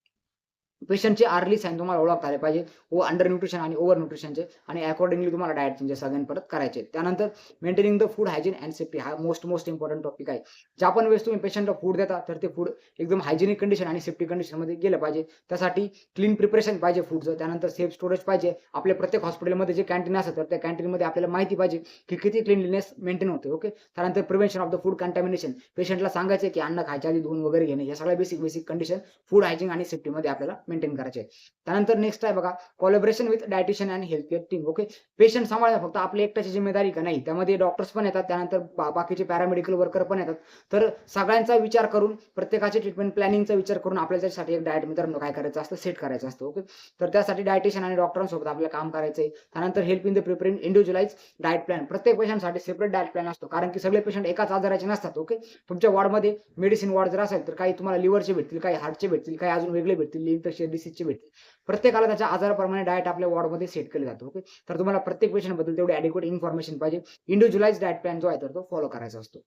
पेशंटचे अर्ली साईन तुम्हाला ओळखता आले पाहिजे, अंडर न्यूट्रिशन आणि ओव्हर न्यूट्रिशनचे, आणि अकॉर्डिंगली तुम्हाला डाएट चेंजेस अगेन परत करायचे. त्यानंतर maintaining the food hygiene and safety. हा मोस्ट इम्पॉर्टंट टॉपिक आहे. ज्या पण वेळेस तुम्ही पेशंटला फूड देता तर ते फूड एकदम हायजेनिक कंडिशन आणि सेफ्टी कंडिशनमध्ये गेलं पाहिजे. त्यासाठी क्लीन प्रिपरेशन पाहिजे फूडचं. त्यानंतर सेफ स्टोरेज पाहिजे. आपल्या प्रत्येक हॉस्पिटलमध्ये जे कॅन्टीन असतं तर त्या कॅन्टीनमध्ये आपल्याला माहिती पाहिजे की किती क्लीनलीनेस मेंटेन होते. ओके. त्यानंतर prevention of the food contamination. पेशंटला सांगायचे की अन्न खायच्या आधी धुवून वगैरे घेणे. या सगळ्या बेसिक कंडिशन फूड हायजीन आणि सेफ्टीमध्ये आपल्याला मेंटेन करायचे. त्यानंतर नेक्स्ट आहे बघा collaboration with dietitian and health care team. Okay. Patient सांभाळणं फक्त आपली एकट्याची जिम्मेदारी का नाही, त्यामध्ये डॉक्टर्स पण येतात, त्यानंतर बाकीचे पॅरामेडिकल वर्कर पण येतात. तर सगळ्यांचा विचार करून, प्रत्येकाचे ट्रीटमेंट प्लॅनिंगचा विचार करून आपल्याला त्यासाठी एक डाएट मित्रांनो काय करायचं असतं, सेट करायचं असतं. ओके. तर त्यासाठी डायटिशियन आणि डॉक्टरांसोबत आपल्याला काम करायचं आहे. त्यानंतर help in the preparing individualise diet plan. प्रत्येक पेशंटसाठी सेपरेट डाएट प्लॅन असतो, कारण की सगळे पेशंट एकाच आजाराचे नसतात. ओके. तुमच्या वॉर्डमध्ये मेडिसिन वॉर्ड जर असेल तर काही तुम्हाला लिव्हरचे भेटतील, काही हार्टचे भेटतील, काही अजून वेगळे भेटतील, इन्फेक्शियस डिसीजचे भेटतील. प्रत्येकाला त्याच्या आजाराप्रमाणे डाएट आपल्या वॉर्डमध्ये सेट केलं जातं. ओके. तर तुम्हाला प्रत्येक पेशंटबद्दल तेवढी ॲडिक्वेट इन्फॉर्मेशन पाहिजे. इंडिव्हिज्युअलाइज्ड डाएट प्लॅन जो आहे तर तो फॉलो करायचा असतो.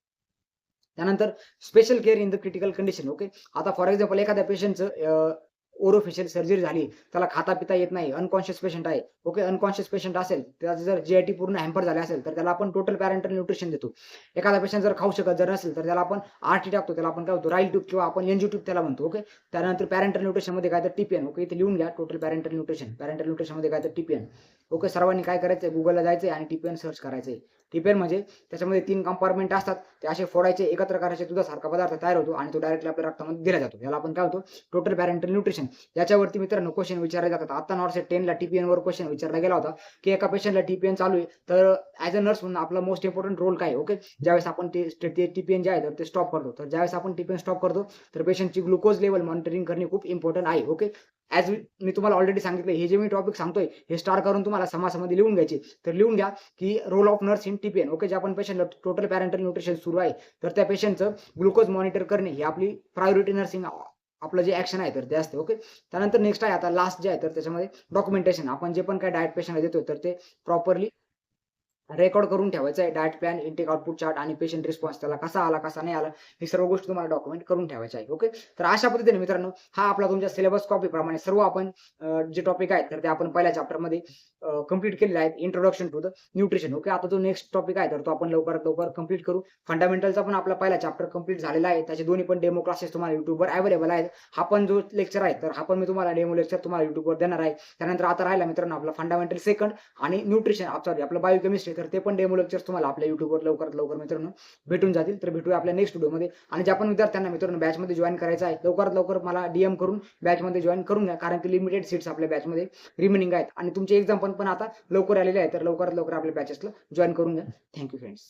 त्यानंतर special care in the critical condition. Okay. आता फॉर एक्झाम्पल एखाद्या पेशंटचं ओरोफेशियल सर्जरी झाली, त्याला खाता पिता येत नाही, अनकॉन्शियस पेशंट आहे. ओके. अनकॉन्शियस पेशंट असेल, त्याचं जर जीआयटी पूर्ण हॅम्पर झाले असेल तर त्याला आपण टोटल पॅरेंटल न्यूट्रिशन देतो. एखादा पेशंट जर खाऊ शकत जर नसेल तर त्याला आपण आरटी टाकतो, त्याला आपण काय होतो राईल ट्यूब किंवा आपण एनजी ट्यूब त्याला म्हणतो. ओके. त्यानंतर पॅरेंटल न्यूट्रिशनमध्ये काय तर टीपीएन. ओके. इथे लिहून घ्या टोटल पॅरेंटल न्यूट्रिशन. पॅरेंटल न्यूट्रिशनमध्ये काय तर टीपीएन. ओके. सर्वांनी काय करायचंय, गुगलला जायचंय आणि टीपीएन सर्च करायचंय. टीपीएन म्हणजे त्याच्यामध्ये 3 कंपार्टमेंट असतात, ते असे फोडायचे, एकत्र करायचे, दुधासारखा पदार्थ तयार होतो आणि तो डायरेक्टली आपल्या रक्तामध्ये दिला जातो. याला आपण काय होतो, टोटल पॅरेंटल न्यूट्रिशन. याच्यावरती मित्रांनो क्वेश्चन विचारले जातात. आता नॉर्सेट 10 ला टीपीएन वर क्वेश्चन विचारला गेला होता की एका पेशंटला टीपीएन चालू आहे तर ॲज अ नर्स म्हणून आपला मोस्ट इम्पॉर्टंट रोल काय. ओके. ज्यावेळेस आपण ते टीपीएन जे आहे तर ते स्टॉप करतो, तर ज्यावेळेस आपण टीपीएन स्टॉप करतो तर पेशंटची ग्लुकोज लेवल मॉनिटरिंग करणे खूप इम्पॉर्टंट आहे. ओके. ॲज मी तुम्हाला ऑलरेडी सांगितलं, हे जे मी टॉपिक सांगतोय हे स्टार करून तुम्हाला समासामध्ये लिहून घ्यायचे. तर लिहून घ्या की role of nurse in TPN. Okay. ज्या पण पेशंटला टोटल पॅरेंटल न्यूट्रिशन सुरू आहे तर त्या पेशंटचं ग्लुकोज मॉनिटर करणे ही आपली प्रायोरिटी नर्सिंग आपलं जे ॲक्शन आहे तर ते असते. ओके. त्यानंतर नेक्स्ट आहे आता लास्ट जे आहे तर त्याच्यामध्ये डॉक्युमेंटेशन. आपण जे पण काय डाएट पेशंटला देतोय तर ते प्रॉपरली रेकॉर्ड करून ठेवायचं आहे. Diet plan, intake output chart आणि पेशंट रिस्पॉन्स त्याला कसा आला, कसा नाही आला, ही सर्व गोष्टी तुम्हाला डॉक्युमेंट करून ठेवायच्या आहे. ओके. तर अशा पद्धतीने मित्रांनो हा आपला तुमच्या सिलेबस कॉपी प्रमाणे सर्व आपण जे टॉपिक आहेत तर ते आपण पहिल्या चॅप्टरमध्ये कंप्लीट केलेले आहेत. Introduction to the nutrition. Okay. आता जो नेक्स्ट टॉपिक आहे तर तो आपण लवकरात लवकर कंप्लीट करू. फंडामेंटलचा पण आपला पहिला चॅप्टर कंप्लीट झालेला आहे. त्याचे दोन्ही पण डेमो क्लासेस तुम्हाला युट्यूबवर अवेलेबल आहेत. हा पण जो लेक्चर आहे तर हा पण मी तुम्हाला डेमो लेक्चर तुम्हाला युट्यूबवर देणार आहे. त्यानंतर आता राहिला मित्रांनो आपला फंडामेंटल सेकंड आणि न्यूट्रिशन, सॉरी आपलं बायोकेमिस्ट्री, तर ते पण डेमो लेक्चर्स तुम्हाला आपल्या युट्यूबवर लवकरात लवकर मित्रांनो भेटून जातील. तर भेटूया आपल्या नेक्स्ट व्हिडिओमध्ये. आणि ज्या पण विद्यार्थ्यांना मित्रांनो बॅचमध्ये जॉईन करायचं आहे लवकरात लवकर मला डीएम करून बॅचमध्ये जॉईन करून घ्या, कारण की लिमिटेड सीट्स आपल्या बॅचमध्ये रिमेनिंग आहेत आणि तुमची एक्झाम पण आता लवकर आलेली आहे. तर लवकरात लवकर आपल्या बॅचेसला जॉईन करून घ्या. Thank you friends.